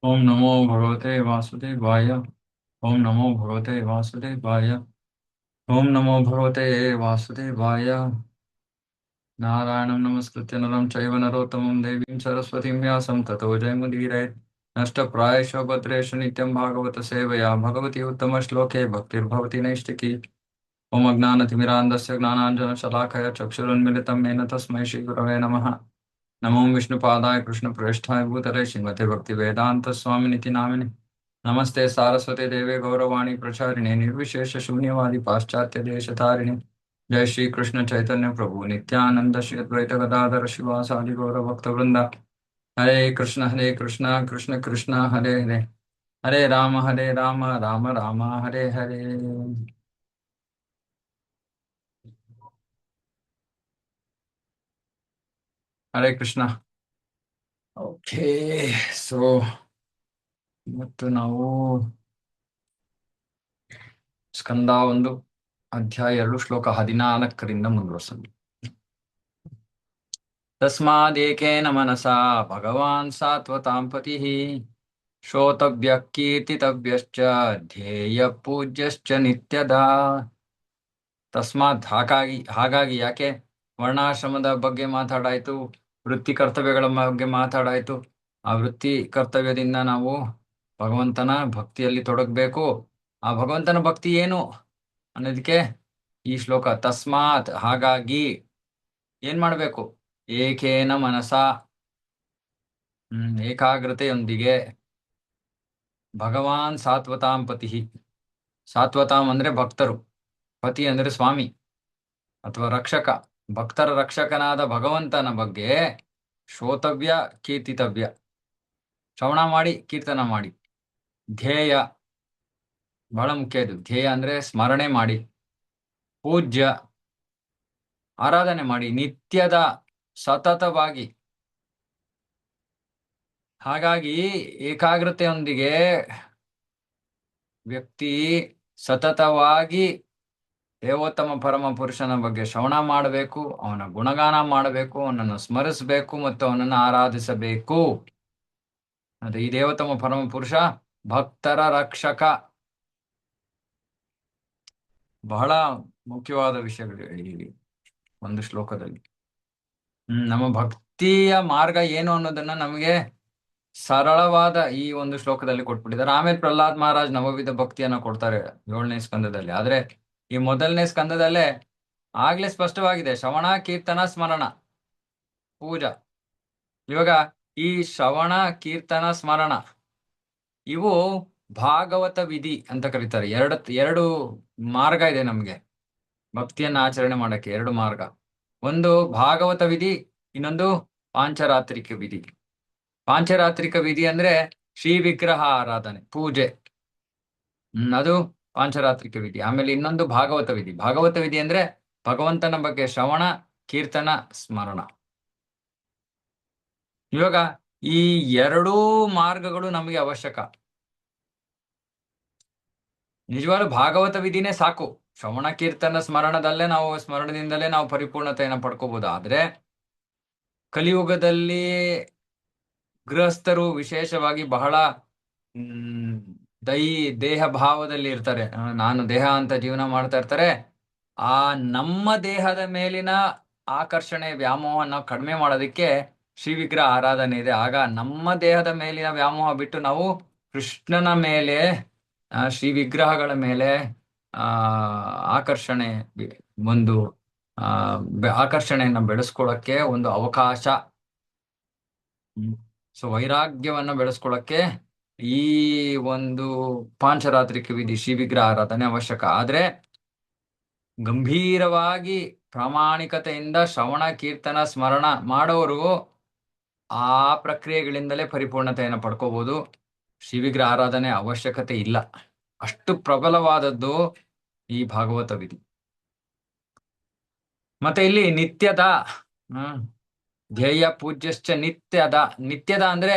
ओम नमो भगवते वासुदेवाय। ओम नमो भगवते वासुदेवाय। ओम नमो भगवते वासुदेवाय। नारायणं नमस्कृत्य नरं चैव नरोत्तमं देवीं सरस्वतीं व्यासं ततो जयमुदीरयेत्। नष्टप्रायेषु भद्रेषु नित्यं भागवत सेवया भगवती उत्तमश्लोके भक्तिर्भवति नैष्टिकी। ओम अज्ञानतिमिरान्धस्य ज्ञानाञ्जनशलाकया चक्षुरुन्मिलितं येन तस्मै श्रीगुरवे नमः। नमो विष्णुपादाय कृष्णप्रेष्ठाय भूतले श्रीमते भक्तिवेदान्तस्वामिनिति नामिने। नमस्ते सारस्वते देवे गौरवाणी प्रचारिणे निर्विशेष शून्यवादी पाश्चात्य देशतारिणे। जय श्री कृष्ण चैतन्य प्रभु नित्यानंद श्री अद्वैत गदाधर शिवासादि गौर भक्त वृंदा। हरे कृष्ण कृष्ण कृष्ण हरे हरे। हरे राम राम राम हरे हरे। हरे कृष्ण। ಓಕೆ. ಸೊ ಇವತ್ತು ನಾವು ಸ್ಕಂದ 1 ಅಧ್ಯಾಯ 2 ಶ್ಲೋಕ 14ರಿಂದ ಮುಂದುವರ್ಸೋಣ. ತಸ್ಮಾದೇಕೇನ ಮನಸಾ ಭಗವಾನ್ ಸಾತ್ವತಾಂ ಪತಿಃ ಶ್ರೋತವ್ಯ ಕೀರ್ತಿತವ್ಯಶ್ಚ ಧ್ಯೇಯ ಪೂಜ್ಯಶ್ಚ ನಿತ್ಯದಾ. ತಸ್ಮಾತ್ ಹಾಗಾಗಿ ಯಾಕೆ ವರ್ಣಾಶ್ರಮದ ಬಗ್ಗೆ ಮಾತಾಡಾಯ್ತು, ವೃತ್ತಿ ಕರ್ತವ್ಯಗಳ ಬಗ್ಗೆ ಮಾತಾಡಾಯ್ತು. ಆ ವೃತ್ತಿ ಕರ್ತವ್ಯದಿಂದ ನಾವು ಭಗವಂತನ ಭಕ್ತಿಯಲ್ಲಿ ತೊಡಗಬೇಕು. ಆ ಭಗವಂತನ ಭಕ್ತಿ ಏನು ಅನ್ನೋದಕ್ಕೆ ಈ ಶ್ಲೋಕ. ತಸ್ಮಾತ್ ಹಾಗಾಗಿ ಏನ್ ಮಾಡಬೇಕು? ಏಕೇನ ಮನಸ, ಏಕಾಗ್ರತೆಯೊಂದಿಗೆ. ಭಗವಾನ್ ಸಾತ್ವತಾಂ ಪತಿ. ಸಾತ್ವತಾಂ ಅಂದ್ರೆ ಭಕ್ತರು, ಪತಿ ಅಂದ್ರೆ ಸ್ವಾಮಿ ಅಥವಾ ರಕ್ಷಕ. ಭಕ್ತರ ರಕ್ಷಕನಾದ ಭಗವಂತನ ಬಗ್ಗೆ ಶ್ರೋತವ್ಯ ಕೀರ್ತಿತವ್ಯ, ಶ್ರವಣ ಮಾಡಿ ಕೀರ್ತನ ಮಾಡಿ. ಧ್ಯೇಯ ಬಹಳ ಮುಖ್ಯ. ಇದು ಧ್ಯೇಯ ಅಂದ್ರೆ ಸ್ಮರಣೆ ಮಾಡಿ. ಪೂಜ್ಯ ಆರಾಧನೆ ಮಾಡಿ. ನಿತ್ಯದ ಸತತವಾಗಿ. ಹಾಗಾಗಿ ಏಕಾಗ್ರತೆಯೊಂದಿಗೆ ವ್ಯಕ್ತಿ ಸತತವಾಗಿ ದೇವೋತ್ತಮ ಪರಮ ಪುರುಷನ ಬಗ್ಗೆ ಶ್ರವಣ ಮಾಡಬೇಕು, ಅವನ ಗುಣಗಾನ ಮಾಡಬೇಕು, ಅವನನ್ನು ಸ್ಮರಿಸಬೇಕು ಮತ್ತು ಅವನನ್ನು ಆರಾಧಿಸಬೇಕು. ಅದೇ ಈ ದೇವೋತ್ತಮ ಪರಮ ಪುರುಷ ಭಕ್ತರ ರಕ್ಷಕ. ಬಹಳ ಮುಖ್ಯವಾದ ವಿಷಯಗಳು ಈ ಒಂದು ಶ್ಲೋಕದಲ್ಲಿ. ನಮ್ಮ ಭಕ್ತಿಯ ಮಾರ್ಗ ಏನು ಅನ್ನೋದನ್ನ ನಮಗೆ ಸರಳವಾದ ಈ ಒಂದು ಶ್ಲೋಕದಲ್ಲಿ ಕೊಟ್ಬಿಟ್ಟಿದ್ದಾರೆ. ಆಮೇಲೆ ಪ್ರಹ್ಲಾದ್ ಮಹಾರಾಜ್ ನವವಿಧ ಭಕ್ತಿಯನ್ನ ಕೊಡ್ತಾರೆ 7ನೇ ಸ್ಕಂದದಲ್ಲಿ. ಆದ್ರೆ ಈ 1ನೇ ಸ್ಕಂದದಲ್ಲೇ ಆಗ್ಲೇ ಸ್ಪಷ್ಟವಾಗಿದೆ: ಶ್ರವಣ ಕೀರ್ತನ ಸ್ಮರಣ ಪೂಜಾ. ಇವಾಗ ಈ ಶ್ರವಣ ಕೀರ್ತನ ಸ್ಮರಣ ಇವು ಭಾಗವತ ವಿಧಿ ಅಂತ ಕರೀತಾರೆ. ಎರಡು ಮಾರ್ಗ ಇದೆ ನಮ್ಗೆ ಭಕ್ತಿಯನ್ನ ಆಚರಣೆ ಮಾಡಕ್ಕೆ. 2 ಮಾರ್ಗ. ಒಂದು ಭಾಗವತ ವಿಧಿ, ಇನ್ನೊಂದು ಪಾಂಚರಾತ್ರಿಕ ವಿಧಿ. ಪಾಂಚರಾತ್ರಿಕ ವಿಧಿ ಅಂದ್ರೆ ಶ್ರೀ ವಿಗ್ರಹ ಆರಾಧನೆ, ಪೂಜೆ. ಅದು ಪಾಂಚರಾತ್ರಿಕ ವಿಧಿ. ಆಮೇಲೆ ಇನ್ನೊಂದು ಭಾಗವತ ವಿಧಿ. ಭಾಗವತ ವಿಧಿ ಅಂದ್ರೆ ಭಗವಂತನ ಬಗ್ಗೆ ಶ್ರವಣ ಕೀರ್ತನ ಸ್ಮರಣ. ಇವಾಗ ಈ 2 ಮಾರ್ಗಗಳು ನಮಗೆ ಅವಶ್ಯಕ. ನಿಜವಾಗ್ಲೂ ಭಾಗವತ ವಿಧಿನೇ ಸಾಕು. ಶ್ರವಣ ಕೀರ್ತನ ಸ್ಮರಣದಿಂದಲೇ ನಾವು ಪರಿಪೂರ್ಣತೆಯನ್ನು ಪಡ್ಕೋಬಹುದು. ಆದ್ರೆ ಕಲಿಯುಗದಲ್ಲಿ ಗೃಹಸ್ಥರು ವಿಶೇಷವಾಗಿ ಬಹಳ ದೇಹ ಭಾವದಲ್ಲಿ ಇರ್ತಾರೆ. ನಾನು ದೇಹ ಅಂತ ಜೀವನ ಮಾಡ್ತಾ ಇರ್ತಾರೆ. ಆ ನಮ್ಮ ದೇಹದ ಮೇಲಿನ ಆಕರ್ಷಣೆ, ವ್ಯಾಮೋಹನ ಕಡಿಮೆ ಮಾಡೋದಕ್ಕೆ ಶ್ರೀ ವಿಗ್ರಹ ಆರಾಧನೆ ಇದೆ. ಆಗ ನಮ್ಮ ದೇಹದ ಮೇಲಿನ ವ್ಯಾಮೋಹ ಬಿಟ್ಟು ನಾವು ಕೃಷ್ಣನ ಮೇಲೆ, ಶ್ರೀ ವಿಗ್ರಹಗಳ ಮೇಲೆ ಆಕರ್ಷಣೆ ಒಂದು ಆಕರ್ಷಣೆಯನ್ನು ಬೆಳೆಸ್ಕೊಳ್ಳಕ್ಕೆ ಒಂದು ಅವಕಾಶ. ಸೊ ವೈರಾಗ್ಯವನ್ನ ಬೆಳೆಸ್ಕೊಳ್ಳಕ್ಕೆ ಈ ಒಂದು ಪಾಂಚರಾತ್ರಿಕ ವಿಧಿ ಶ್ರೀ ವಿಗ್ರಹ ಆರಾಧನೆ ಅವಶ್ಯಕ. ಆದ್ರೆ ಗಂಭೀರವಾಗಿ ಪ್ರಾಮಾಣಿಕತೆಯಿಂದ ಶ್ರವಣ ಕೀರ್ತನ ಸ್ಮರಣ ಮಾಡೋರು ಆ ಪ್ರಕ್ರಿಯೆಗಳಿಂದಲೇ ಪರಿಪೂರ್ಣತೆಯನ್ನು ಪಡ್ಕೋಬಹುದು. ಶ್ರೀ ವಿಗ್ರಹ ಆರಾಧನೆ ಅವಶ್ಯಕತೆ ಇಲ್ಲ. ಅಷ್ಟು ಪ್ರಬಲವಾದದ್ದು ಈ ಭಾಗವತ ವಿಧಿ. ಮತ್ತೆ ಇಲ್ಲಿ ನಿತ್ಯದ ಧ್ಯೇಯ ಪೂಜ್ಯಶ್ಚ ನಿತ್ಯದ. ನಿತ್ಯದ ಅಂದ್ರೆ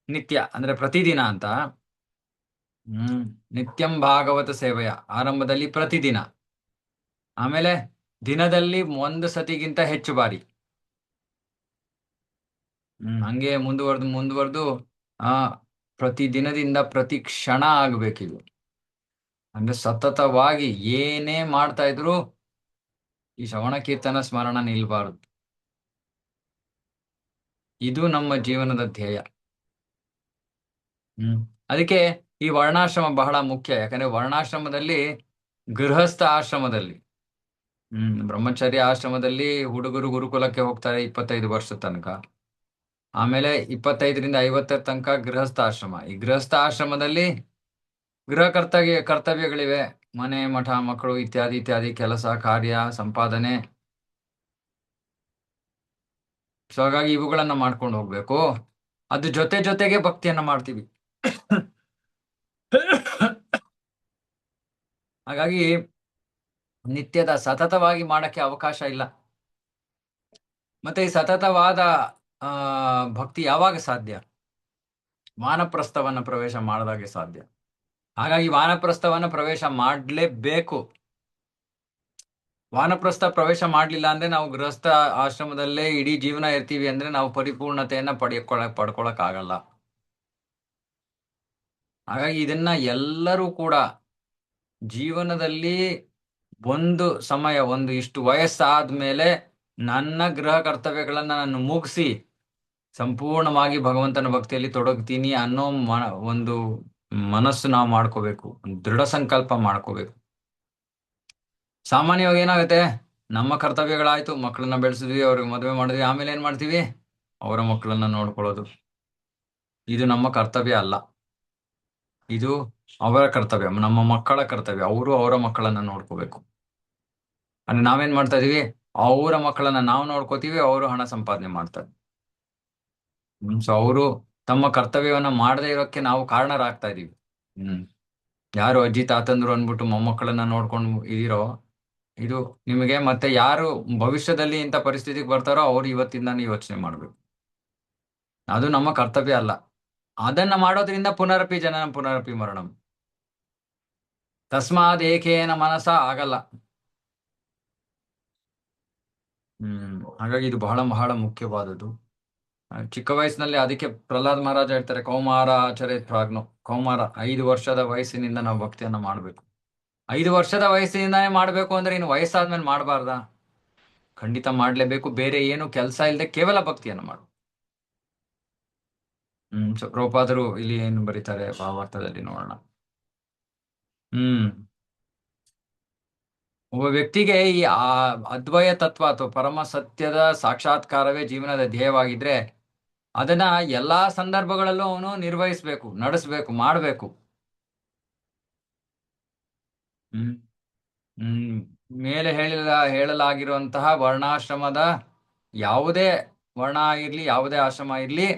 ನಿತ್ಯ ಅಂದ್ರೆ ಪ್ರತಿದಿನ ಅಂತ. ನಿತ್ಯಂ ಭಾಗವತ ಸೇವೆಯ ಆರಂಭದಲ್ಲಿ ಪ್ರತಿದಿನ, ಆಮೇಲೆ ದಿನದಲ್ಲಿ 1 ಸತಿಗಿಂತ ಹೆಚ್ಚು ಬಾರಿ. ಹಂಗೆ ಮುಂದುವರೆದು ಆ ಪ್ರತಿ ದಿನದಿಂದ ಪ್ರತಿ ಕ್ಷಣ ಆಗ್ಬೇಕಿದು. ಅಂದ್ರೆ ಸತತವಾಗಿ ಏನೇ ಮಾಡ್ತಾ ಇದ್ರು ಈ ಶ್ರವಣ ಕೀರ್ತನ ಸ್ಮರಣ ನಿಲ್ಬಾರದು. ಇದು ನಮ್ಮ ಜೀವನದ ಧ್ಯೇಯ. ಹ್ಮ್ ಅದಕ್ಕೆ ಈ ವರ್ಣಾಶ್ರಮ ಬಹಳ ಮುಖ್ಯ. ಯಾಕಂದ್ರೆ ವರ್ಣಾಶ್ರಮದಲ್ಲಿ, ಗೃಹಸ್ಥ ಆಶ್ರಮದಲ್ಲಿ, ಬ್ರಹ್ಮಚರ್ಯ ಆಶ್ರಮದಲ್ಲಿ ಹುಡುಗರು ಗುರುಕುಲಕ್ಕೆ ಹೋಗ್ತಾರೆ 25 ವರ್ಷದ ತನಕ. ಆಮೇಲೆ 25ರಿಂದ 50 ತನಕ ಗೃಹಸ್ಥ ಆಶ್ರಮ. ಈ ಗೃಹಸ್ಥ ಆಶ್ರಮದಲ್ಲಿ ಗೃಹ ಕರ್ತವ್ಯಗಳಿವೆ. ಮನೆ, ಮಠ, ಮಕ್ಕಳು ಇತ್ಯಾದಿ ಇತ್ಯಾದಿ, ಕೆಲಸ ಕಾರ್ಯ ಸಂಪಾದನೆ. ಸೊ ಹಾಗಾಗಿ ಇವುಗಳನ್ನ ಮಾಡ್ಕೊಂಡು ಹೋಗ್ಬೇಕು. ಅದ್ರ ಜೊತೆ ಜೊತೆಗೆ ಭಕ್ತಿಯನ್ನ ಮಾಡ್ತೀವಿ. ಹಾಗಾಗಿ ನಿತ್ಯದ ಸತತವಾಗಿ ಮಾಡಕ್ಕೆ ಅವಕಾಶ ಇಲ್ಲ. ಮತ್ತೆ ಈ ಸತತವಾದ ಆ ಭಕ್ತಿ ಯಾವಾಗ ಸಾಧ್ಯ? ವಾನಪ್ರಸ್ಥವನ್ನ ಪ್ರವೇಶ ಮಾಡಿದಾಗೆ ಸಾಧ್ಯ. ಹಾಗಾಗಿ ವಾನಪ್ರಸ್ಥವನ್ನ ಪ್ರವೇಶ ಮಾಡಲೇಬೇಕು. ವಾನಪ್ರಸ್ಥ ಪ್ರವೇಶ ಮಾಡಲಿಲ್ಲ ಅಂದ್ರೆ, ನಾವು ಗೃಹಸ್ಥ ಆಶ್ರಮದಲ್ಲೇ ಇಡೀ ಜೀವನ ಇರ್ತೀವಿ ಅಂದ್ರೆ ನಾವು ಪರಿಪೂರ್ಣತೆಯನ್ನ ಪಡ್ಕೊಳಕ್ ಆಗಲ್ಲ. ಹಾಗಾಗಿ ಇದನ್ನ ಎಲ್ಲರೂ ಕೂಡ ಜೀವನದಲ್ಲಿ ಒಂದು ಸಮಯ, ಒಂದು ಇಷ್ಟು ವಯಸ್ಸಾದ್ಮೇಲೆ ನನ್ನ ಗೃಹ ಕರ್ತವ್ಯಗಳನ್ನ ನಾನು ಮುಗಿಸಿ ಸಂಪೂರ್ಣವಾಗಿ ಭಗವಂತನ ಭಕ್ತಿಯಲ್ಲಿ ತೊಡಗ್ತೀನಿ ಅನ್ನೋ ಒಂದು ಮನಸ್ಸು ನಾವು ಮಾಡ್ಕೋಬೇಕು, ಒಂದು ದೃಢ ಸಂಕಲ್ಪ ಮಾಡ್ಕೋಬೇಕು. ಸಾಮಾನ್ಯವಾಗಿ ಏನಾಗುತ್ತೆ, ನಮ್ಮ ಕರ್ತವ್ಯಗಳಾಯ್ತು, ಮಕ್ಕಳನ್ನ ಬೆಳೆಸಿದ್ವಿ, ಅವ್ರಿಗೆ ಮದುವೆ ಮಾಡಿದ್ವಿ, ಆಮೇಲೆ ಏನ್ ಮಾಡ್ತೀವಿ? ಅವರ ಮಕ್ಕಳನ್ನ ನೋಡ್ಕೊಳ್ಳೋದು. ಇದು ನಮ್ಮ ಕರ್ತವ್ಯ ಅಲ್ಲ, ಇದು ಅವರ ಕರ್ತವ್ಯ, ನಮ್ಮ ಮಕ್ಕಳ ಕರ್ತವ್ಯ. ಅವರು ಅವರ ಮಕ್ಕಳನ್ನ ನೋಡ್ಕೋಬೇಕು. ಅಂದ್ರೆ ನಾವೇನ್ ಮಾಡ್ತಾ ಇದೀವಿ? ಅವರ ಮಕ್ಕಳನ್ನ ನಾವು ನೋಡ್ಕೋತೀವಿ, ಅವರು ಹಣ ಸಂಪಾದನೆ ಮಾಡ್ತಾರೆ. ಸೊ ಅವರು ತಮ್ಮ ಕರ್ತವ್ಯವನ್ನ ಮಾಡದೇ ಇರೋಕ್ಕೆ ನಾವು ಕಾರಣರಾಗ್ತಾ ಇದೀವಿ. ಯಾರು ಅಜ್ಜಿ ತಾತಂದ್ರು ಅನ್ಬಿಟ್ಟು ಮೊಮ್ಮಕ್ಕಳನ್ನ ನೋಡ್ಕೊಂಡು ಇದೀರೋ, ಇದು ನಿಮಗೆ ಮತ್ತೆ ಯಾರು ಭವಿಷ್ಯದಲ್ಲಿ ಇಂಥ ಪರಿಸ್ಥಿತಿಗೆ ಬರ್ತಾರೋ ಅವ್ರು ಇವತ್ತಿಂದಾನೇ ಯೋಚನೆ ಮಾಡ್ಬೇಕು. ಅದು ನಮ್ಮ ಕರ್ತವ್ಯ ಅಲ್ಲ. ಅದನ್ನ ಮಾಡೋದ್ರಿಂದ ಪುನರಪಿ ಜನನ ಪುನರಪಿ ಮರಣಂ, ತಸ್ಮಾದ್ ಏಕೇನ ಮನಸ ಆಗಲ್ಲ. ಹಾಗಾಗಿ ಇದು ಬಹಳ ಬಹಳ ಮುಖ್ಯವಾದದ್ದು. ಚಿಕ್ಕ ವಯಸ್ಸಿನಲ್ಲಿ ಅದಕ್ಕೆ ಪ್ರಹ್ಲಾದ್ ಮಹಾರಾಜ ಹೇಳ್ತಾರೆ, ಕೌಮಾರ ಆಚರೇತ್ ಪ್ರಾಜ್ಞೋ. ಕೌಮಾರ 5 ವರ್ಷದ ವಯಸ್ಸಿನಿಂದ ನಾವು ಭಕ್ತಿಯನ್ನ ಮಾಡ್ಬೇಕು. 5 ವರ್ಷದ ವಯಸ್ಸಿನಿಂದಾನೇ ಮಾಡ್ಬೇಕು ಅಂದ್ರೆ ಇನ್ನು ವಯಸ್ಸಾದ್ಮೇಲೆ ಮಾಡಬಾರ್ದಾ? ಖಂಡಿತ ಮಾಡ್ಲೇಬೇಕು. ಬೇರೆ ಏನು ಕೆಲಸ ಇಲ್ಲದೆ ಕೇವಲ ಭಕ್ತಿಯನ್ನು ಮಾಡು. ಸೊ ಪ್ರಭುಪಾದರು ಇಲ್ಲಿ ಏನು ಬರೀತಾರೆ ಭಾವಾರ್ಥದಲ್ಲಿ ನೋಡೋಣ. ಒಬ್ಬ ವ್ಯಕ್ತಿಗೆ ಈ ಅದ್ವಯ ತತ್ವ ಅಥವಾ ಪರಮ ಸತ್ಯದ ಸಾಕ್ಷಾತ್ಕಾರವೇ ಜೀವನದ ಧ್ಯೇಯವಾಗಿದ್ರೆ ಅದನ್ನ ಎಲ್ಲಾ ಸಂದರ್ಭಗಳಲ್ಲೂ ಅವನು ನಿರ್ವಹಿಸ್ಬೇಕು, ನಡೆಸ್ಬೇಕು, ಮಾಡಬೇಕು. ಹ್ಮ್ ಹ್ಮ್ ಮೇಲೆ ಹೇಳಲಾಗಿರುವಂತಹ ವರ್ಣಾಶ್ರಮದ ಯಾವುದೇ ವರ್ಣ ಇರ್ಲಿ, ಯಾವುದೇ ಆಶ್ರಮ ಇರ್ಲಿ,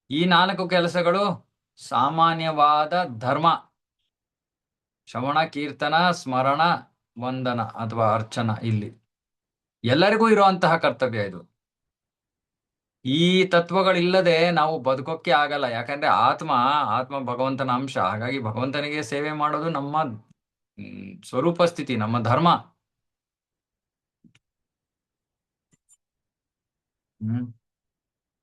ಈ 4 ಕೆಲಸಗಳು ಸಾಮಾನ್ಯವಾದ ಧರ್ಮ. ಶ್ರವಣ ಕೀರ್ತನ ಸ್ಮರಣ ವಂದನ ಅಥವಾ ಅರ್ಚನ ಇಲ್ಲಿ ಎಲ್ಲರಿಗೂ ಇರುವಂತಹ ಕರ್ತವ್ಯ ಇದು. ಈ ತತ್ವಗಳಿಲ್ಲದೆ ನಾವು ಬದುಕೋಕ್ಕೆ ಆಗಲ್ಲ. ಯಾಕಂದ್ರೆ ಆತ್ಮ ಭಗವಂತನ ಅಂಶ. ಹಾಗಾಗಿ ಭಗವಂತನಿಗೆ ಸೇವೆ ಮಾಡೋದು ನಮ್ಮ ಸ್ವರೂಪ ಸ್ಥಿತಿ, ನಮ್ಮ ಧರ್ಮ. ಹ್ಮ್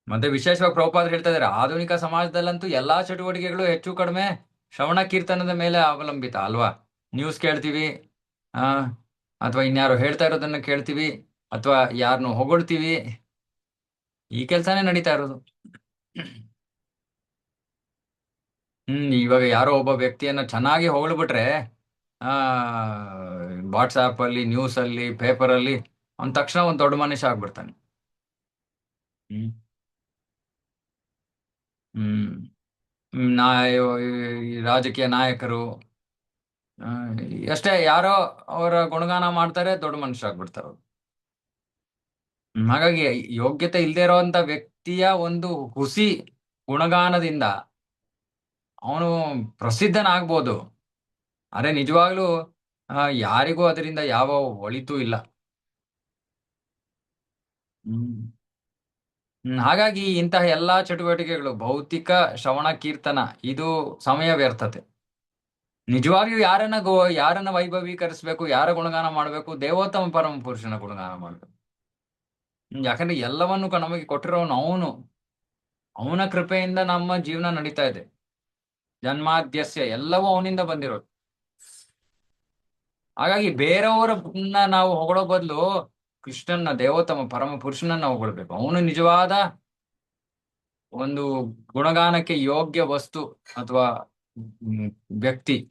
ಮತ್ತೆ ವಿಶೇಷವಾಗಿ ಪ್ರಭುಪಾದರು ಹೇಳ್ತಾ ಇದ್ದಾರೆ, ಆಧುನಿಕ ಸಮಾಜದಲ್ಲಂತೂ ಎಲ್ಲಾ ಚಟುವಟಿಕೆಗಳು ಹೆಚ್ಚು ಕಡಿಮೆ ಶ್ರವಣ ಕೀರ್ತನದ ಮೇಲೆ ಅವಲಂಬಿತ ಅಲ್ವಾ? ನ್ಯೂಸ್ ಕೇಳ್ತೀವಿ, ಆ ಅಥವಾ ಇನ್ಯಾರು ಹೇಳ್ತಾ ಇರೋದನ್ನ ಕೇಳ್ತೀವಿ, ಅಥವಾ ಯಾರನ್ನು ಹೊಗಳ್ತೀವಿ. ಈ ಕೆಲ್ಸಾನೇ ನಡೀತಾ ಇರೋದು. ಇವಾಗ ಯಾರೋ ಒಬ್ಬ ವ್ಯಕ್ತಿಯನ್ನ ಚೆನ್ನಾಗಿ ಹೊಗಳ್ಬಿಟ್ರೆ ಆ ವಾಟ್ಸಾಪ್ ಅಲ್ಲಿ, ನ್ಯೂಸ್ ಅಲ್ಲಿ, ಪೇಪರ್ ಅಲ್ಲಿ ಅವನ್ ತಕ್ಷಣ ಒಂದ್ ದೊಡ್ಡ ಮನುಷ್ಯ ಆಗ್ಬಿಡ್ತಾನೆ. ಹ್ಮ್ ಹ್ಮ್ ನಾ ಈ ರಾಜಕೀಯ ನಾಯಕರು ಆ, ಅಷ್ಟೇ, ಯಾರೋ ಅವರ ಗುಣಗಾನ ಮಾಡ್ತಾರೆ, ದೊಡ್ಡ ಮನುಷ್ಯ ಆಗ್ಬಿಡ್ತಾರೆ ಅವ್ರು. ಹಾಗಾಗಿ ಯೋಗ್ಯತೆ ಇಲ್ಲದೆ ಇರೋಂತ ವ್ಯಕ್ತಿಯ ಒಂದು ಹುಸಿ ಗುಣಗಾನದಿಂದ ಅವನು ಪ್ರಸಿದ್ಧನಾಗ್ಬೋದು, ಆದ್ರೆ ನಿಜವಾಗ್ಲೂ ಯಾರಿಗೂ ಅದರಿಂದ ಯಾವ ಒಳಿತೂ ಇಲ್ಲ. ಹ್ಮ್ ಹಾಗಾಗಿ ಇಂತಹ ಎಲ್ಲಾ ಚಟುವಟಿಕೆಗಳು, ಭೌತಿಕ ಶ್ರವಣ ಕೀರ್ತನ, ಇದು ಸಮಯ ವ್ಯರ್ಥತೆ. ನಿಜವಾಗಿಯೂ ಯಾರನ್ನ ವೈಭವೀಕರಿಸಬೇಕು, ಯಾರ ಗುಣಗಾನ ಮಾಡಬೇಕು? ದೇವೋತ್ತಮ ಪರಮ ಪುರುಷನ ಗುಣಗಾನ ಮಾಡಬೇಕು. ಯಾಕಂದ್ರೆ ಎಲ್ಲವನ್ನು ನಮಗೆ ಕೊಟ್ಟಿರೋನು ಅವನು. ಅವನ ಕೃಪೆಯಿಂದ ನಮ್ಮ ಜೀವನ ನಡೀತಾ ಇದೆ. ಜನ್ಮಾದ್ಯಸ್ಯ ಎಲ್ಲವೂ ಅವನಿಂದ ಬಂದಿರೋದು. ಹಾಗಾಗಿ ಬೇರೆಯವರನ್ನ ನಾವು ಹೊಗಳೋ ಬದಲು ಕೃಷ್ಣನ, ದೇವೋತ್ತಮ ಪರಮ ಪುರುಷನನ್ನ ಹೊಗಳ್ಬೇಕು. ಅವನು ನಿಜವಾದ ಒಂದು ಗುಣಗಾನಕ್ಕೆ ಯೋಗ್ಯ ವಸ್ತು ಅಥವಾ ಮ್, ವ್ಯಕ್ತಿ.